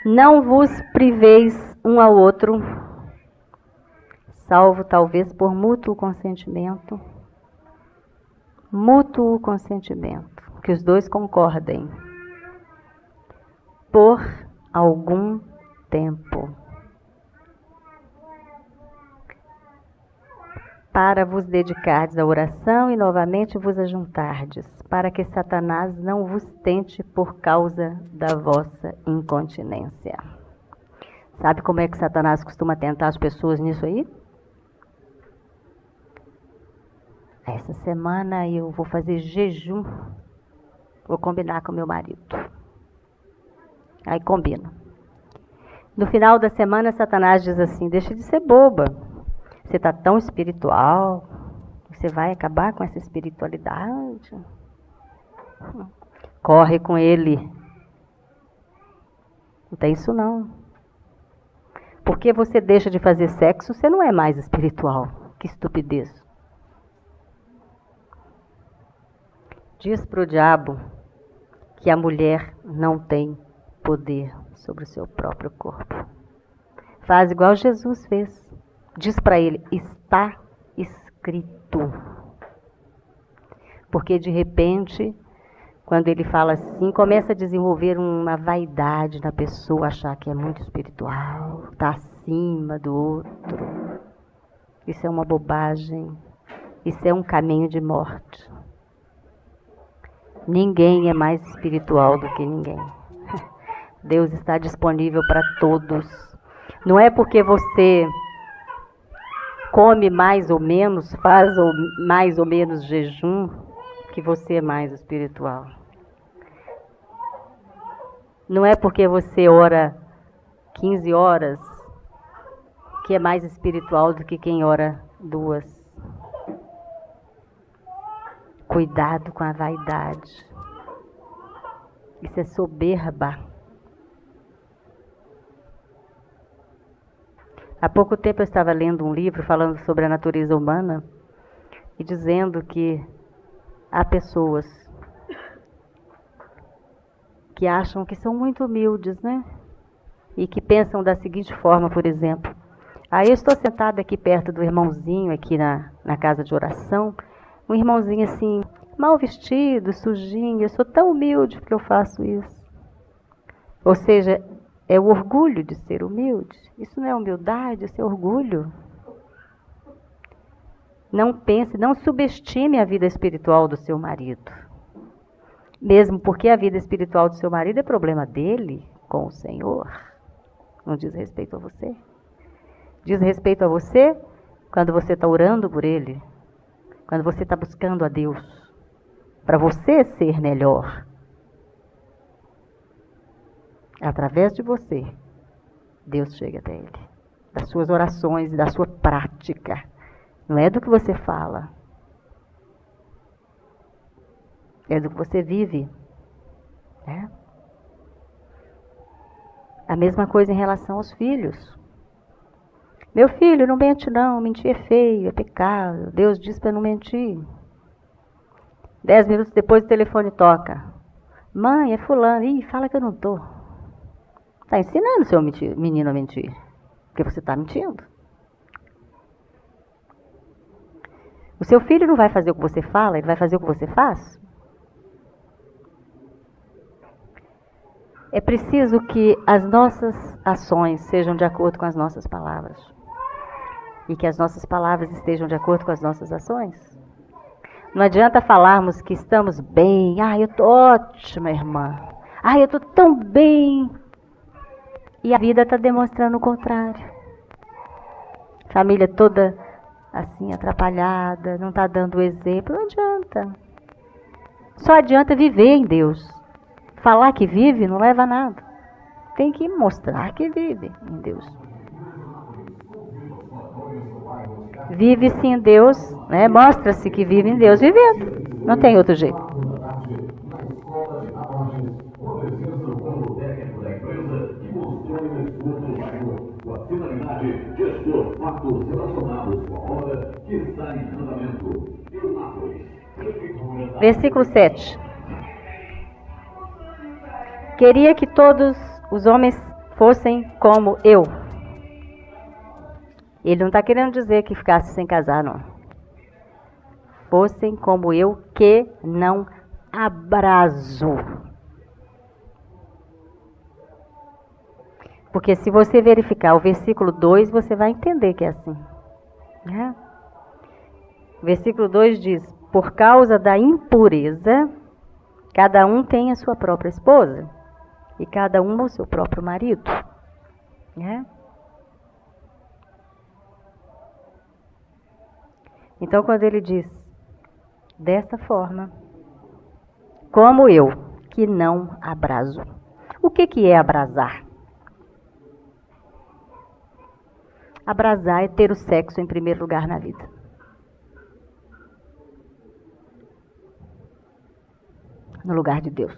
Não vos priveis um ao outro, salvo talvez por mútuo consentimento, que os dois concordem, por algum tempo, para vos dedicardes à oração e novamente vos ajuntardes, para que Satanás não vos tente por causa da vossa incontinência. Sabe como é que Satanás costuma tentar as pessoas nisso aí? Essa semana eu vou fazer jejum, vou combinar com meu marido. Aí combino. No final da semana, Satanás diz assim: deixa de ser boba. Você está tão espiritual, você vai acabar com essa espiritualidade. Corre com ele. Não tem isso não. Porque você deixa de fazer sexo, você não é mais espiritual. Que estupidez. Diz para o diabo que a mulher não tem poder sobre o seu próprio corpo. Faz igual Jesus fez. Diz para ele: está escrito. Porque de repente, quando ele fala assim, começa a desenvolver uma vaidade na pessoa, achar que é muito espiritual, está acima do outro. Isso é uma bobagem. Isso é um caminho de morte. Ninguém é mais espiritual do que ninguém. Deus está disponível para todos. Não é porque você come mais ou menos, faz mais ou menos jejum, que você é mais espiritual. Não é porque você ora 15 horas que é mais espiritual do que quem ora 2. Cuidado com a vaidade. Isso é soberba. Há pouco tempo eu estava lendo um livro falando sobre a natureza humana e dizendo que há pessoas que acham que são muito humildes, né? E que pensam da seguinte forma, por exemplo: eu estou sentada aqui perto do irmãozinho, aqui na casa de oração, um irmãozinho assim, mal vestido, sujinho, eu sou tão humilde porque eu faço isso. Ou seja, é o orgulho de ser humilde. Isso não é humildade, isso é orgulho. Não pense, não subestime a vida espiritual do seu marido. Mesmo porque a vida espiritual do seu marido é problema dele com o Senhor. Não diz respeito a você. Diz respeito a você quando você está orando por ele. Quando você está buscando a Deus. Para você ser melhor. Através de você, Deus chega até ele. Das suas orações e da sua prática. Não é do que você fala. É do que você vive. É? A mesma coisa em relação aos filhos. Meu filho, não mente não. Mentir é feio, é pecado. Deus diz para não mentir. 10 minutos depois o telefone toca. Mãe, é fulano. Ih, fala que eu não estou. Está ensinando seu menino a mentir. Porque você está mentindo. O seu filho não vai fazer o que você fala, ele vai fazer o que você faz? É preciso que as nossas ações sejam de acordo com as nossas palavras. E que as nossas palavras estejam de acordo com as nossas ações. Não adianta falarmos que estamos bem. Eu estou ótima, irmã. Eu estou tão bem. E a vida está demonstrando o contrário. Família toda assim, atrapalhada, não está dando o exemplo. Não adianta. Só adianta viver em Deus. Falar que vive não leva a nada. Tem que mostrar que vive em Deus. Vive-se em Deus, né? Mostra-se que vive em Deus vivendo. Não tem outro jeito. Versículo 7. Queria que todos os homens fossem como eu. Ele não está querendo dizer que ficasse sem casar, não. Fossem como eu, que não abraso. Porque se você verificar o versículo 2, você vai entender que é assim. Né? O versículo 2 diz: por causa da impureza, cada um tem a sua própria esposa, e cada um o seu próprio marido. Né? Então, quando ele diz, dessa forma, como eu, que não abraso. O que é abrasar? Abrasar é ter o sexo em primeiro lugar na vida. No lugar de Deus.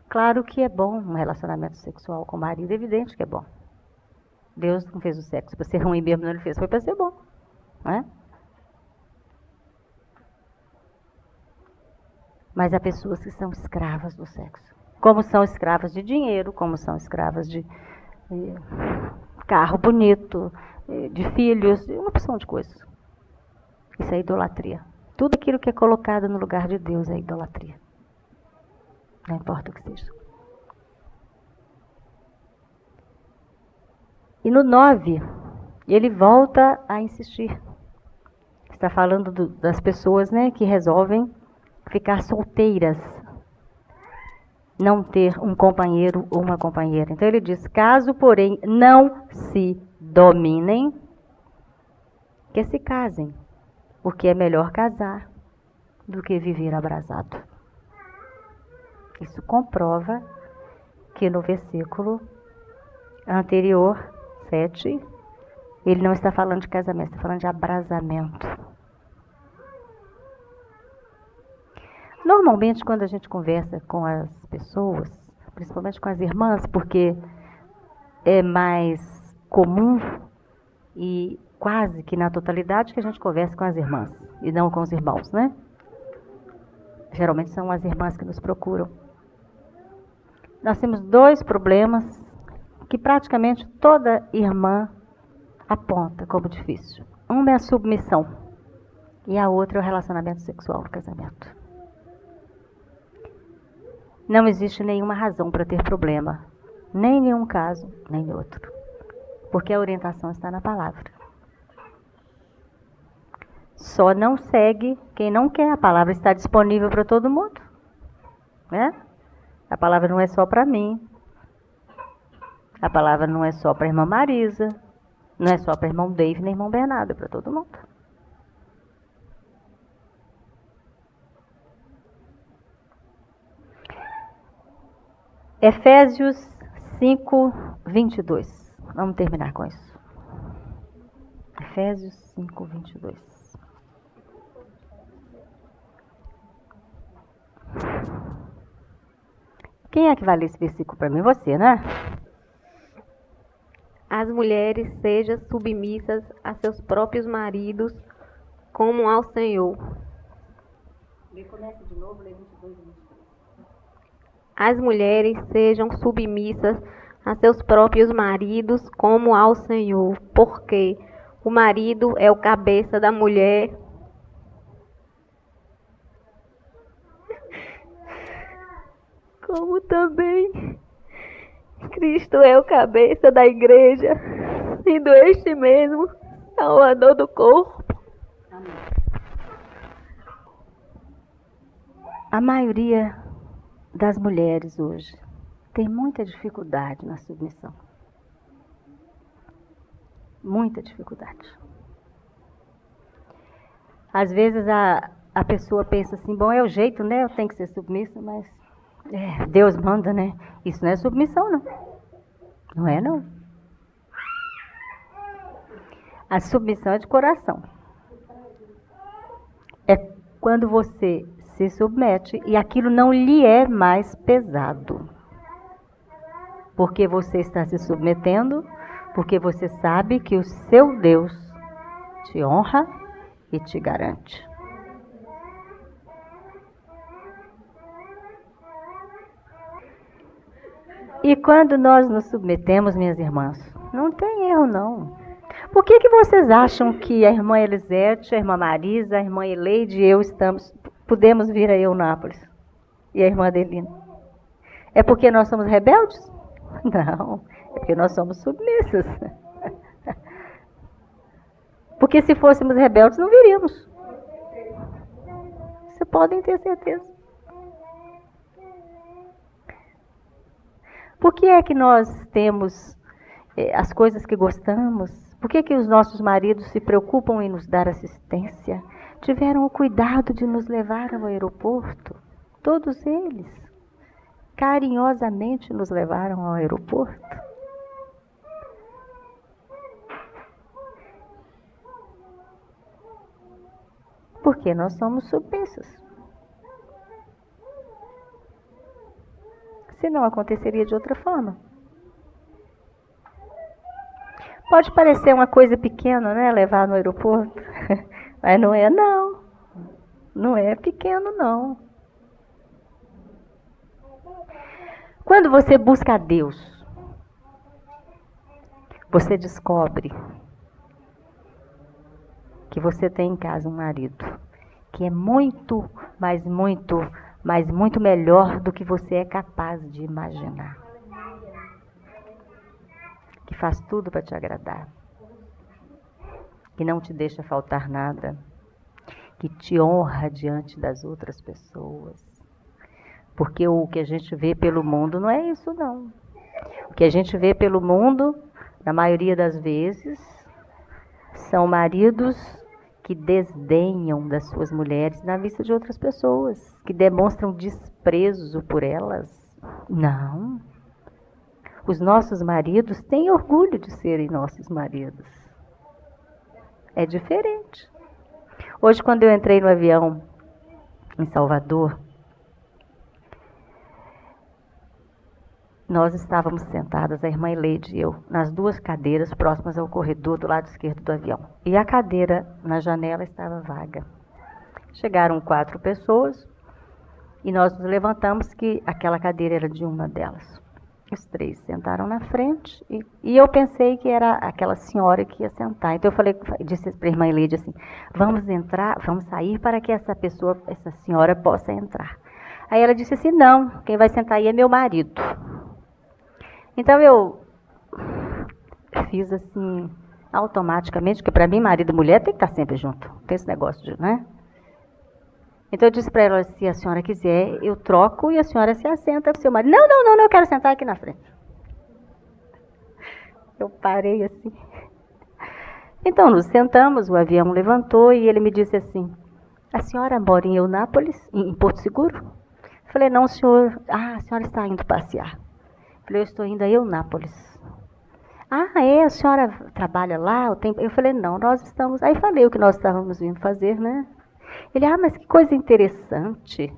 Claro que é bom um relacionamento sexual com o marido, é evidente que é bom. Deus não fez o sexo para ser ruim mesmo, não, ele fez, foi para ser bom. Não é? Mas há pessoas que são escravas do sexo. Como são escravas de dinheiro, como são escravas de carro bonito, de filhos, uma opção de coisas. Isso é idolatria. Tudo aquilo que é colocado no lugar de Deus é idolatria. Não importa o que seja. E no 9, ele volta a insistir. Está falando das pessoas, né, que resolvem ficar solteiras, não ter um companheiro ou uma companheira. Então ele diz, caso, porém, não se dominem, que se casem, porque é melhor casar do que viver abrasado. Isso comprova que no versículo anterior, 7, ele não está falando de casamento, está falando de abrasamento. Normalmente, quando a gente conversa com as pessoas, principalmente com as irmãs, porque é mais comum e quase que na totalidade que a gente conversa com as irmãs e não com os irmãos, né? Geralmente são as irmãs que nos procuram. Nós temos 2 problemas que praticamente toda irmã aponta como difícil. Uma é a submissão e a outra é o relacionamento sexual no casamento. Não existe nenhuma razão para ter problema, nem em um caso, nem em outro, porque a orientação está na palavra. Só não segue quem não quer. A palavra está disponível para todo mundo, né? A palavra não é só para mim. A palavra não é só para a irmã Marisa, não é só para o irmão Dave nem irmão Bernardo, é para todo mundo. Efésios 5, 22. Vamos terminar com isso. Efésios 5, 22. Quem é que vai ler esse versículo para mim? Você, né? As mulheres sejam submissas a seus próprios maridos, como ao Senhor. Começa de novo, lê 22 e 23. As mulheres sejam submissas a seus próprios maridos, como ao Senhor, porque o marido é o cabeça da mulher. Como também Cristo é o cabeça da igreja, sendo este mesmo Salvador do corpo. Amém. A maioria das mulheres hoje tem muita dificuldade na submissão. Muita dificuldade. Às vezes a pessoa pensa assim, bom, é o jeito, né? Eu tenho que ser submissa, mas Deus manda, né? Isso não é submissão, não. Não é, não. A submissão é de coração. É quando você se submete e aquilo não lhe é mais pesado. Porque você está se submetendo, porque você sabe que o seu Deus te honra e te garante. E quando nós nos submetemos, minhas irmãs, Não tem erro, não. Por que vocês acham que a irmã Elisete, a irmã Marisa, a irmã Eleide e eu podemos vir a Eunápolis? E a irmã Adelina? É porque nós somos rebeldes? Não, é porque nós somos submissas. Porque se fôssemos rebeldes, não viríamos. Vocês podem ter certeza. Por que é que nós temos as coisas que gostamos? Por que os nossos maridos se preocupam em nos dar assistência? Tiveram o cuidado de nos levar ao aeroporto. Todos eles carinhosamente nos levaram ao aeroporto. Porque nós somos submissas. Senão aconteceria de outra forma. Pode parecer uma coisa pequena, né? Levar no aeroporto. Mas não é, não. Não é pequeno, não. Quando você busca a Deus, você descobre que você tem em casa um marido que é muito, mas muito melhor do que você é capaz de imaginar. Que faz tudo para te agradar. Que não te deixa faltar nada. Que te honra diante das outras pessoas. Porque o que a gente vê pelo mundo não é isso, não. O que a gente vê pelo mundo, na maioria das vezes, são maridos que desdenham das suas mulheres na vista de outras pessoas, que demonstram desprezo por elas. Não. Os nossos maridos têm orgulho de serem nossos maridos. É diferente. Hoje, quando eu entrei no avião em Salvador, nós estávamos sentadas, a irmã Eleide e eu, nas duas cadeiras próximas ao corredor do lado esquerdo do avião. E a cadeira na janela estava vaga. Chegaram 4 pessoas e nós nos levantamos que aquela cadeira era de uma delas. Os 3 sentaram na frente e eu pensei que era aquela senhora que ia sentar. Então eu disse para a irmã Eleide assim, vamos sair para que essa senhora possa entrar. Aí ela disse assim, não, quem vai sentar aí é meu marido. Então eu fiz assim, automaticamente, porque para mim marido e mulher tem que estar sempre junto. Não tem esse negócio de, né? Então eu disse para ela, se a senhora quiser, eu troco e a senhora se assenta com seu marido. Não, eu quero sentar aqui na frente. Eu parei assim. Então nos sentamos, o avião levantou e ele me disse assim, a senhora mora em Eunápolis, em Porto Seguro? Eu falei, não, senhor. Ah, a senhora está indo passear. Eu falei, eu estou indo a Eunápolis. Ah, a senhora trabalha lá? Eu falei, não, nós estamos... Aí falei o que nós estávamos vindo fazer, né? Ele, mas que coisa interessante.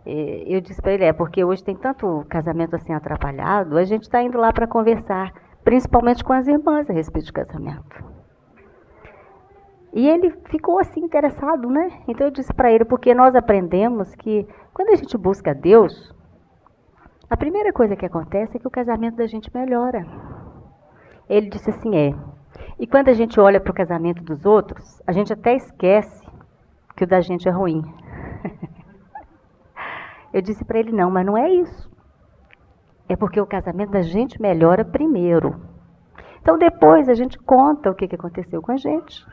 Eu disse para ele, porque hoje tem tanto casamento assim atrapalhado, a gente está indo lá para conversar, principalmente com as irmãs a respeito de casamento. E ele ficou assim interessado, né? Então eu disse para ele, porque nós aprendemos que quando a gente busca Deus, a primeira coisa que acontece é que o casamento da gente melhora. Ele disse assim, e quando a gente olha para o casamento dos outros, a gente até esquece que o da gente é ruim. Eu disse para ele, não, mas não é isso. É porque o casamento da gente melhora primeiro. Então depois a gente conta o que aconteceu com a gente.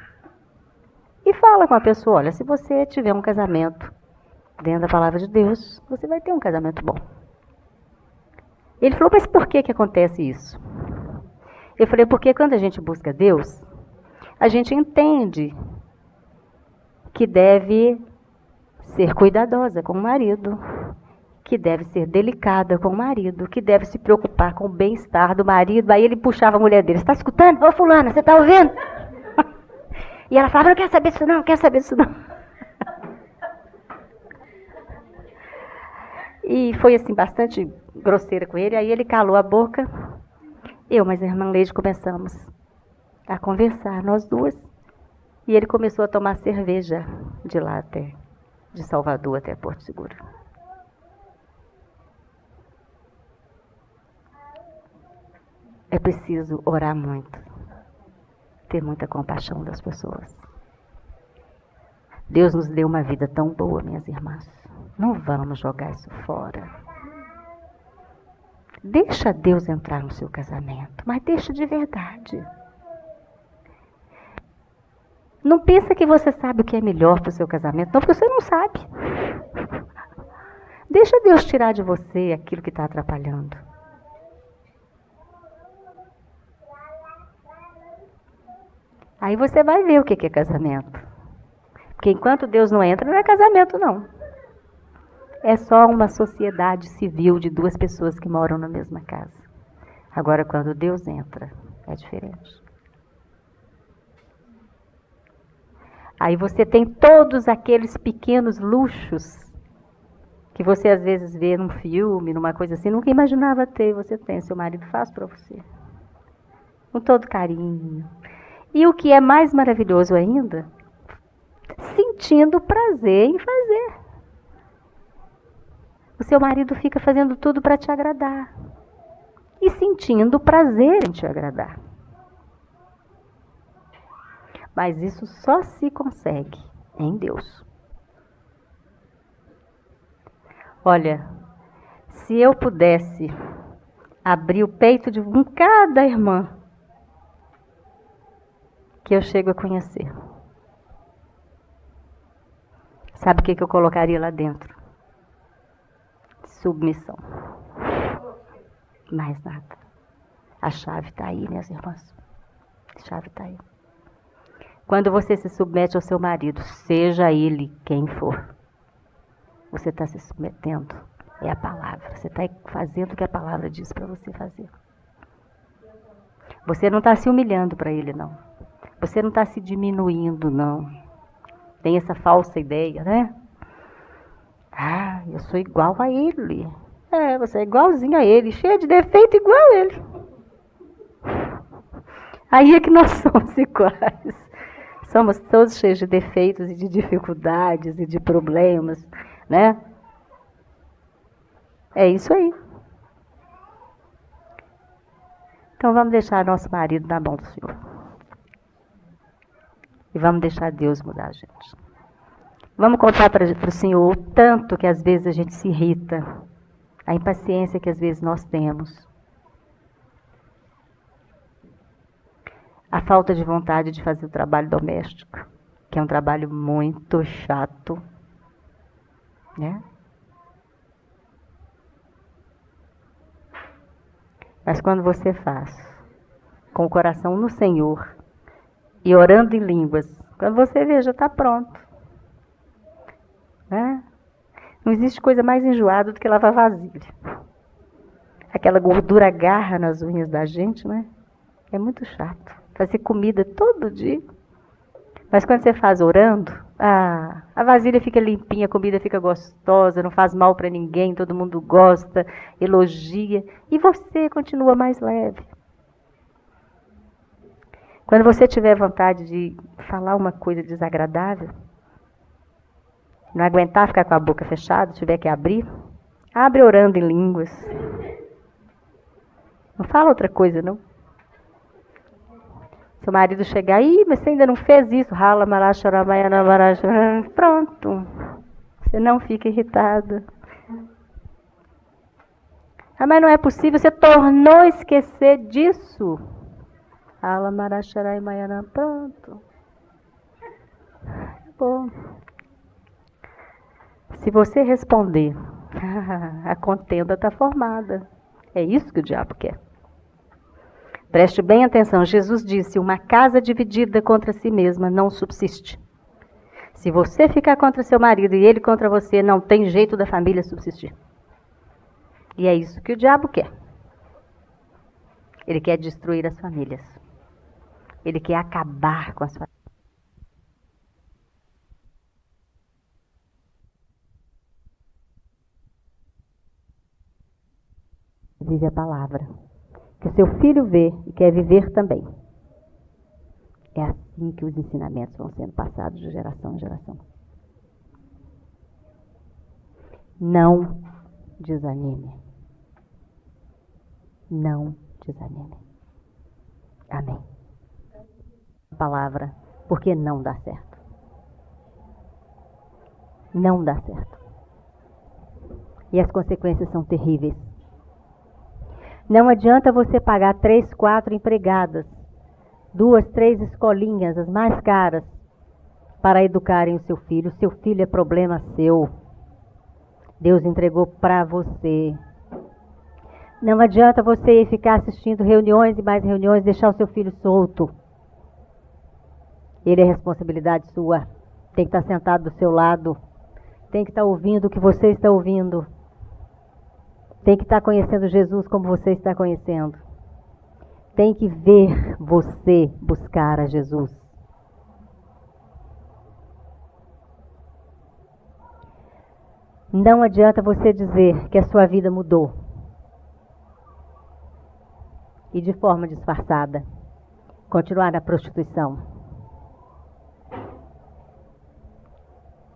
E fala com a pessoa, olha, se você tiver um casamento dentro da palavra de Deus, você vai ter um casamento bom. Ele falou, mas por que acontece isso? Eu falei, porque quando a gente busca Deus, a gente entende que deve ser cuidadosa com o marido, que deve ser delicada com o marido, que deve se preocupar com o bem-estar do marido. Aí ele puxava a mulher dele, você está escutando? Ô fulana, você está ouvindo? E ela falava, não quero saber disso não, não quero saber disso não. E foi assim, bastante grosseira com ele, aí ele calou a boca. Mas a irmã Leide começamos a conversar, nós duas. E ele começou a tomar cerveja de lá até, de Salvador até Porto Seguro. é preciso orar muito, ter muita compaixão das pessoas. Deus nos deu uma vida tão boa, minhas irmãs. Não vamos jogar isso fora. Deixa Deus entrar no seu casamento, mas deixa de verdade. Não pensa que você sabe o que é melhor para o seu casamento, não, porque você não sabe. Deixa Deus tirar de você aquilo que está atrapalhando. Aí você vai ver o que é casamento. Porque enquanto Deus não entra, não é casamento, não. É só uma sociedade civil de duas pessoas que moram na mesma casa. Agora, quando Deus entra, é diferente. Aí você tem todos aqueles pequenos luxos que você às vezes vê num filme, numa coisa assim, nunca imaginava ter, você tem, seu marido faz para você. Com todo carinho. E o que é mais maravilhoso ainda, sentindo prazer em fazer. O seu marido fica fazendo tudo para te agradar. E sentindo prazer em te agradar. Mas isso só se consegue em Deus. Olha, se eu pudesse abrir o peito de cada irmã que eu chego a conhecer, sabe o que eu colocaria lá dentro? Submissão. Mais nada. A chave está aí, minhas irmãs. A chave está aí. Quando você se submete ao seu marido, seja ele quem for, você está se submetendo. É a palavra. Você está fazendo o que a palavra diz para você fazer. Você não está se humilhando para ele, não. Você não está se diminuindo, não. Tem essa falsa ideia, né? Ah, eu sou igual a ele. É, você é igualzinho a ele, cheio de defeito igual a ele. Aí é que nós somos iguais. Somos todos cheios de defeitos e de dificuldades e de problemas, né? É isso aí. Então vamos deixar nosso marido na mão do Senhor. E vamos deixar Deus mudar a gente. Vamos contar para o Senhor o tanto que às vezes a gente se irrita, a impaciência que às vezes nós temos, a falta de vontade de fazer o trabalho doméstico, que é um trabalho muito chato, né? Mas quando você faz com o coração no Senhor e orando em línguas, quando você vê, já está pronto. Né? Não existe coisa mais enjoada do que lavar vasilha. Aquela gordura agarra nas unhas da gente, né? É muito chato. Fazer comida todo dia. Mas quando você faz orando, a vasilha fica limpinha, a comida fica gostosa, não faz mal para ninguém, todo mundo gosta, elogia. E você continua mais leve. Quando você tiver vontade de falar uma coisa desagradável, não aguentar ficar com a boca fechada, tiver que abrir, abre orando em línguas. Não fala outra coisa, não. Seu marido chegar aí, mas você ainda não fez isso. Rala, maracharabaiana, maracharabaiana. Pronto. Você não fica irritada. Ah, mas não é possível, você tornou esquecer disso. Rala, maracharabaiana. Pronto. Bom. Se você responder, a contenda está formada. É isso que o diabo quer. Preste bem atenção, Jesus disse, uma casa dividida contra si mesma não subsiste. Se você ficar contra seu marido e ele contra você, não tem jeito da família subsistir. E é isso que o diabo quer. Ele quer destruir as famílias. Ele quer acabar com as famílias. Vive a palavra. Que seu filho vê e quer viver também. É assim que os ensinamentos vão sendo passados de geração em geração. Não desanime. Não desanime. Amém. Palavra, porque não dá certo. Não dá certo. E as consequências são terríveis. Não adianta você pagar 3, 4 empregadas, 2, 3 escolinhas, as mais caras, para educarem o seu filho. O seu filho é problema seu. Deus entregou para você. Não adianta você ficar assistindo reuniões e mais reuniões, deixar o seu filho solto. Ele é responsabilidade sua. Tem que estar sentado do seu lado. Tem que estar ouvindo o que você está ouvindo. Tem que estar conhecendo Jesus como você está conhecendo. Tem que ver você buscar a Jesus. Não adianta você dizer que a sua vida mudou. E de forma disfarçada, continuar na prostituição.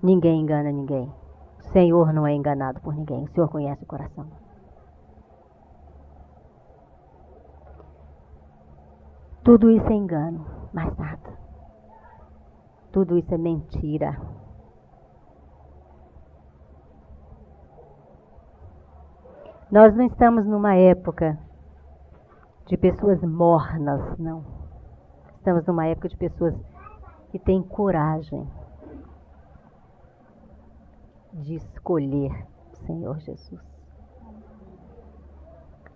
Ninguém engana ninguém. O Senhor não é enganado por ninguém. O Senhor conhece o coração. Tudo isso é engano, mais nada. Tudo isso é mentira. Nós não estamos numa época de pessoas mornas, não. Estamos numa época de pessoas que têm coragem de escolher o Senhor Jesus.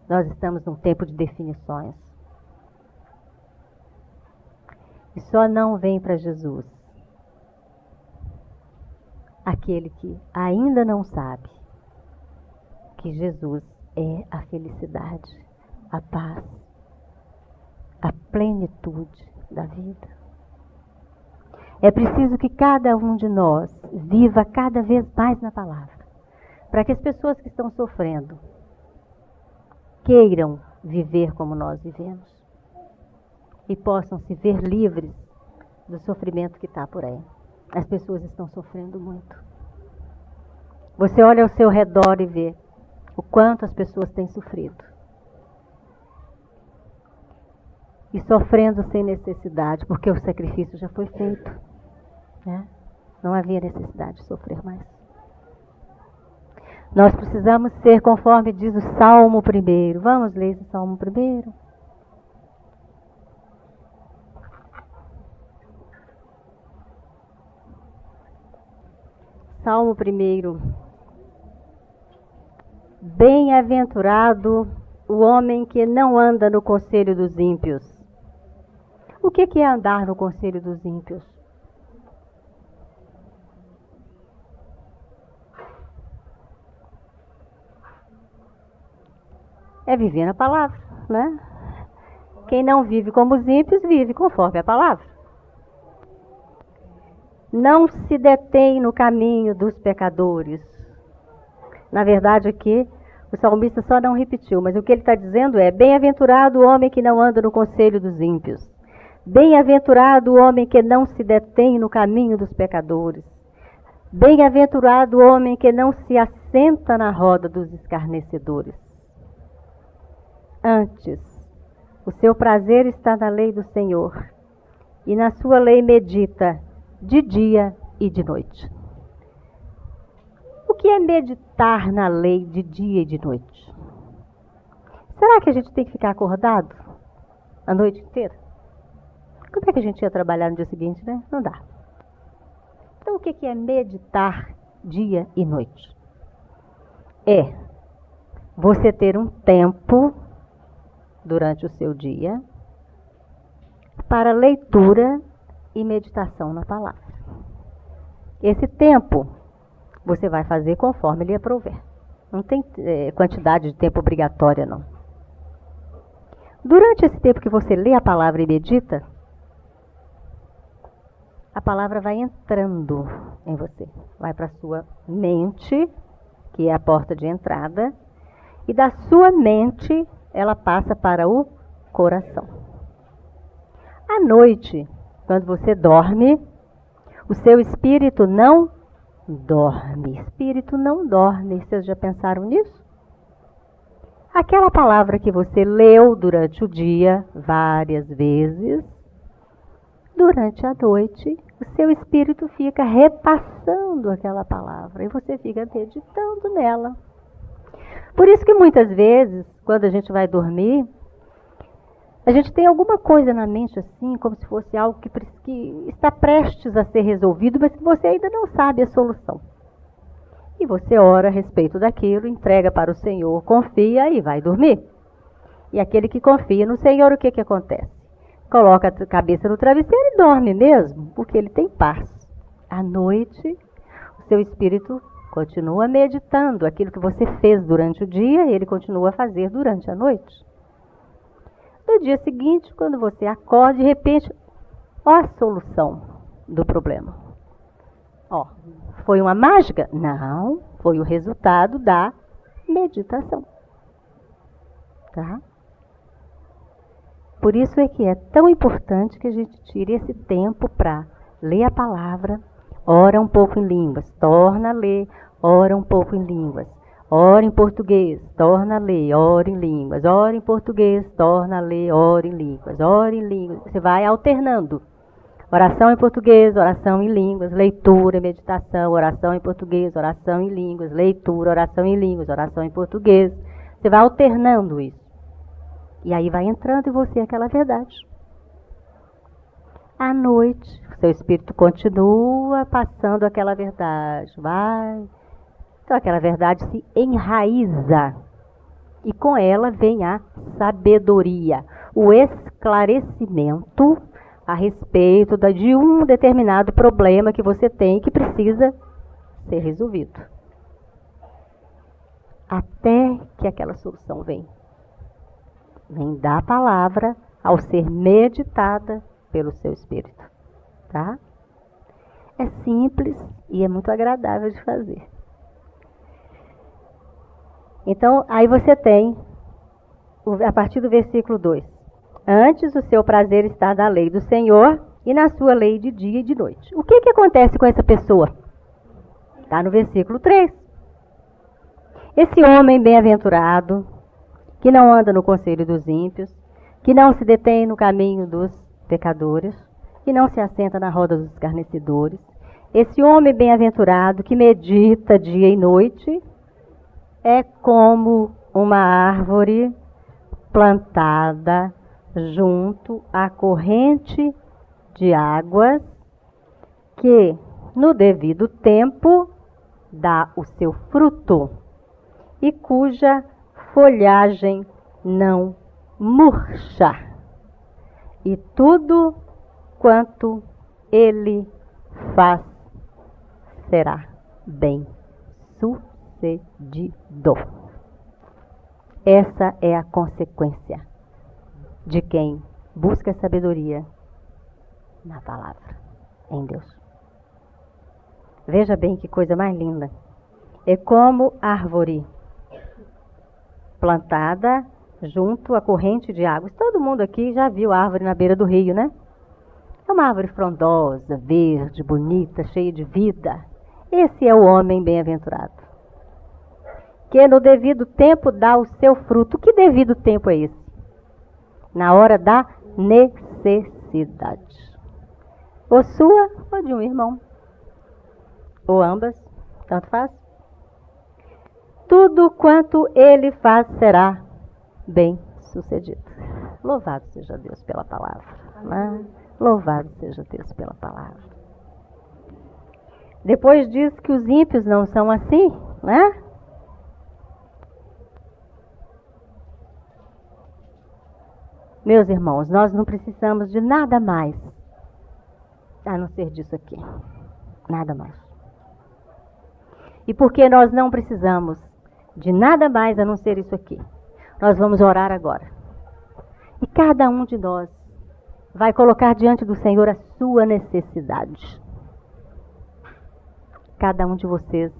Nós estamos num tempo de definições. E só não vem para Jesus aquele que ainda não sabe que Jesus é a felicidade, a paz, a plenitude da vida. É preciso que cada um de nós viva cada vez mais na palavra, para que as pessoas que estão sofrendo queiram viver como nós vivemos e possam se ver livres do sofrimento que está por aí. As pessoas estão sofrendo muito. Você olha ao seu redor e vê o quanto as pessoas têm sofrido. E sofrendo sem necessidade, porque o sacrifício já foi feito. Né? Não havia necessidade de sofrer mais. Nós precisamos ser conforme diz o Salmo 1. Vamos ler esse Salmo 1? Salmo 1. Bem-aventurado o homem que não anda no conselho dos ímpios. O que é andar no conselho dos ímpios? É viver na palavra, né? Quem não vive como os ímpios, vive conforme a palavra. Não se detém no caminho dos pecadores. Na verdade, aqui, o salmista só não repetiu, mas o que ele está dizendo é: bem-aventurado o homem que não anda no conselho dos ímpios. Bem-aventurado o homem que não se detém no caminho dos pecadores. Bem-aventurado o homem que não se assenta na roda dos escarnecedores. Antes, o seu prazer está na lei do Senhor, e na sua lei medita de dia e de noite. O que é meditar na lei de dia e de noite? Será que a gente tem que ficar acordado a noite inteira? Como é que a gente ia trabalhar no dia seguinte, né? Não dá. Então, o que é meditar dia e noite? É você ter um tempo durante o seu dia para leitura e meditação na palavra. Esse tempo você vai fazer conforme lhe aprouver. Não tem quantidade de tempo obrigatória, não. Durante esse tempo que você lê a palavra e medita, a palavra vai entrando em você. Vai para a sua mente, que é a porta de entrada, e da sua mente ela passa para o coração. À noite, quando você dorme, o seu espírito não dorme. Espírito não dorme. Vocês já pensaram nisso? aquela palavra que você leu durante o dia, várias vezes, durante a noite, o seu espírito fica repassando aquela palavra e você fica meditando nela. Por isso que muitas vezes, quando a gente vai dormir, a gente tem alguma coisa na mente assim, como se fosse algo que está prestes a ser resolvido, mas você ainda não sabe a solução. E você ora a respeito daquilo, entrega para o Senhor, confia e vai dormir. E aquele que confia no Senhor, o que acontece? Coloca a cabeça no travesseiro e dorme mesmo, porque ele tem paz. À noite, o seu espírito continua meditando aquilo que você fez durante o dia, ele continua a fazer durante a noite. No dia seguinte, quando você acorda, de repente, ó a solução do problema. Ó, foi uma mágica? Não, foi o resultado da meditação. Tá? Por isso é que é tão importante que a gente tire esse tempo para ler a palavra, ora um pouco em línguas, torna a ler, ora um pouco em línguas. Ora em português, torna a ler, ora em línguas. Ora em português, torna a ler, ora em línguas. Ora em línguas. Você vai alternando. Oração em português, oração em línguas, leitura, meditação, oração em português, oração em línguas, leitura, oração em línguas, oração em português. Você vai alternando isso. E aí vai entrando em você aquela verdade. À noite, o seu espírito continua passando aquela verdade. Vai. Então aquela verdade se enraiza e com ela vem a sabedoria, o esclarecimento a respeito de um determinado problema que você tem que precisa ser resolvido. Até que aquela solução vem. Vem da palavra ao ser meditada pelo seu espírito. Tá? É simples e é muito agradável de fazer. Então, aí você tem, a partir do versículo 2. Antes o seu prazer está na lei do Senhor e na sua lei de dia e de noite. O que acontece com essa pessoa? Está no versículo 3. Esse homem bem-aventurado, que não anda no conselho dos ímpios, que não se detém no caminho dos pecadores, que não se assenta na roda dos escarnecedores. Esse homem bem-aventurado que medita dia e noite, é como uma árvore plantada junto à corrente de águas que, no devido tempo, dá o seu fruto e cuja folhagem não murcha. E tudo quanto ele faz será bem sucedido. Essa é a consequência de quem busca sabedoria na palavra, em Deus. Veja bem que coisa mais linda. É como árvore plantada junto à corrente de águas. Todo mundo aqui já viu árvore na beira do rio, né? É uma árvore frondosa, verde, bonita, cheia de vida. Esse é o homem bem-aventurado, que no devido tempo dá o seu fruto. Que devido tempo é esse? Na hora da necessidade. Ou sua, ou de um irmão. Ou ambas, tanto faz. Tudo quanto ele faz será bem sucedido. Louvado seja Deus pela palavra. Né? Louvado seja Deus pela palavra. Depois diz que os ímpios não são assim, né? Meus irmãos, nós não precisamos de nada mais a não ser disso aqui. Nada mais. E porque nós não precisamos de nada mais a não ser isso aqui, nós vamos orar agora. E cada um de nós vai colocar diante do Senhor a sua necessidade. Cada um de vocês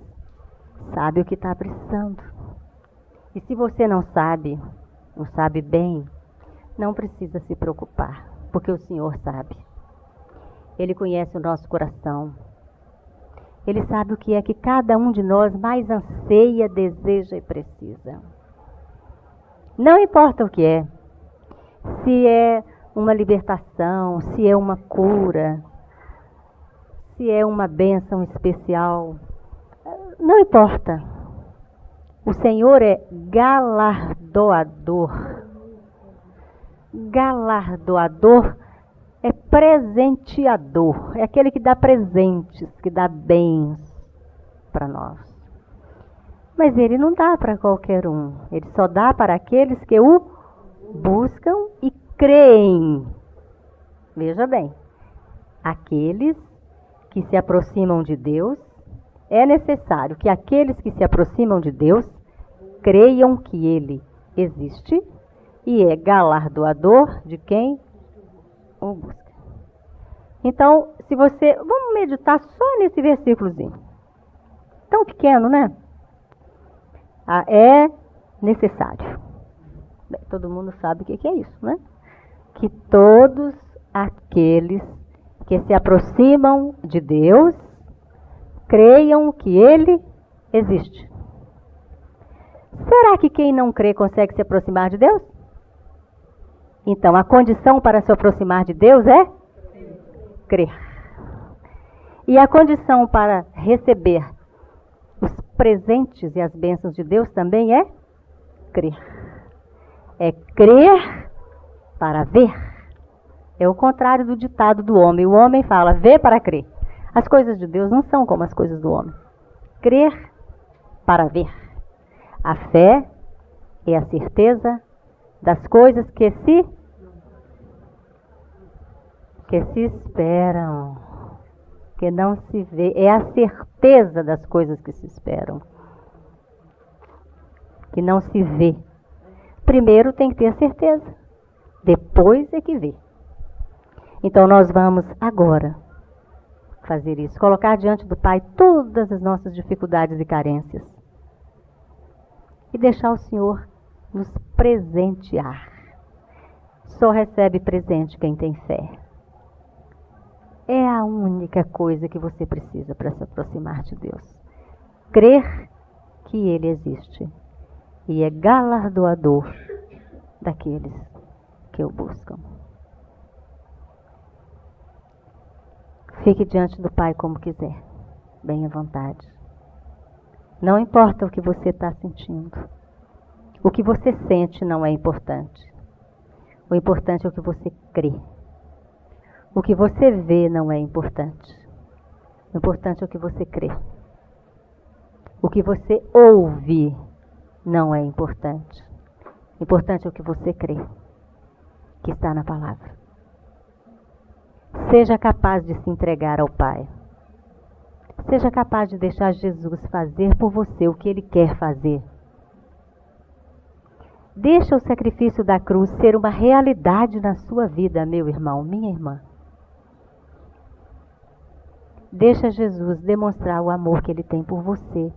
sabe o que está precisando. E se você não sabe bem, não precisa se preocupar, porque o Senhor sabe. Ele conhece o nosso coração. Ele sabe o que é que cada um de nós mais anseia, deseja e precisa. Não importa o que é. Se é uma libertação, se é uma cura, se é uma bênção especial. Não importa. O Senhor é galardoador. Galardoador é presenteador. É aquele que dá presentes, que dá bens para nós. Mas ele não dá para qualquer um. Ele só dá para aqueles que o buscam e creem. Veja bem, aqueles que se aproximam de Deus, é necessário que aqueles que se aproximam de Deus creiam que Ele existe e é galardoador de quem o busca. Então, se você... Vamos meditar só nesse versículozinho. Tão pequeno, né? É necessário. Bem, todo mundo sabe o que é isso, né? Que todos aqueles que se aproximam de Deus creiam que Ele existe. Será que quem não crê consegue se aproximar de Deus? Então, a condição para se aproximar de Deus é crer. E a condição para receber os presentes e as bênçãos de Deus também é crer. É crer para ver. É o contrário do ditado do homem. O homem fala, vê para crer. As coisas de Deus não são como as coisas do homem. Crer para ver. A fé é a certeza das coisas que se esperam, que não se vê. É a certeza das coisas que se esperam, que não se vê. Primeiro tem que ter a certeza, depois é que vê. Então nós vamos agora fazer isso, colocar diante do Pai todas as nossas dificuldades e carências e deixar o Senhor nos presentear. Só recebe presente quem tem fé. É a única coisa que você precisa para se aproximar de Deus. Crer que Ele existe e é galardoador daqueles que o buscam. Fique diante do Pai como quiser, bem à vontade. Não importa o que você está sentindo. O que você sente não é importante. O importante é o que você crê. O que você vê não é importante. O importante é o que você crê. O que você ouve não é importante. O importante é o que você crê, que está na palavra. Seja capaz de se entregar ao Pai. Seja capaz de deixar Jesus fazer por você o que Ele quer fazer. Deixa o sacrifício da cruz ser uma realidade na sua vida, meu irmão, minha irmã. Deixa Jesus demonstrar o amor que Ele tem por você,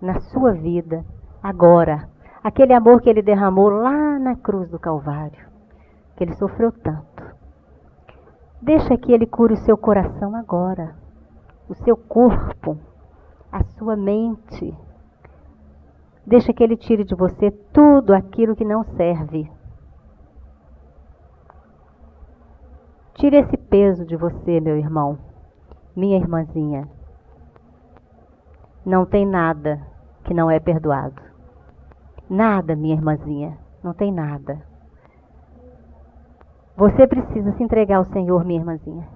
na sua vida, agora. Aquele amor que Ele derramou lá na cruz do Calvário, que Ele sofreu tanto. Deixa que Ele cure o seu coração agora, o seu corpo, a sua mente. Deixa que Ele tire de você tudo aquilo que não serve. Tire esse peso de você, meu irmão, minha irmãzinha. Não tem nada que não é perdoado. Nada, minha irmãzinha, não tem nada. Você precisa se entregar ao Senhor, minha irmãzinha.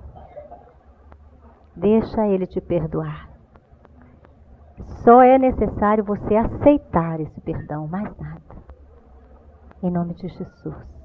Deixa Ele te perdoar. Só é necessário você aceitar esse perdão, mais nada. Em nome de Jesus.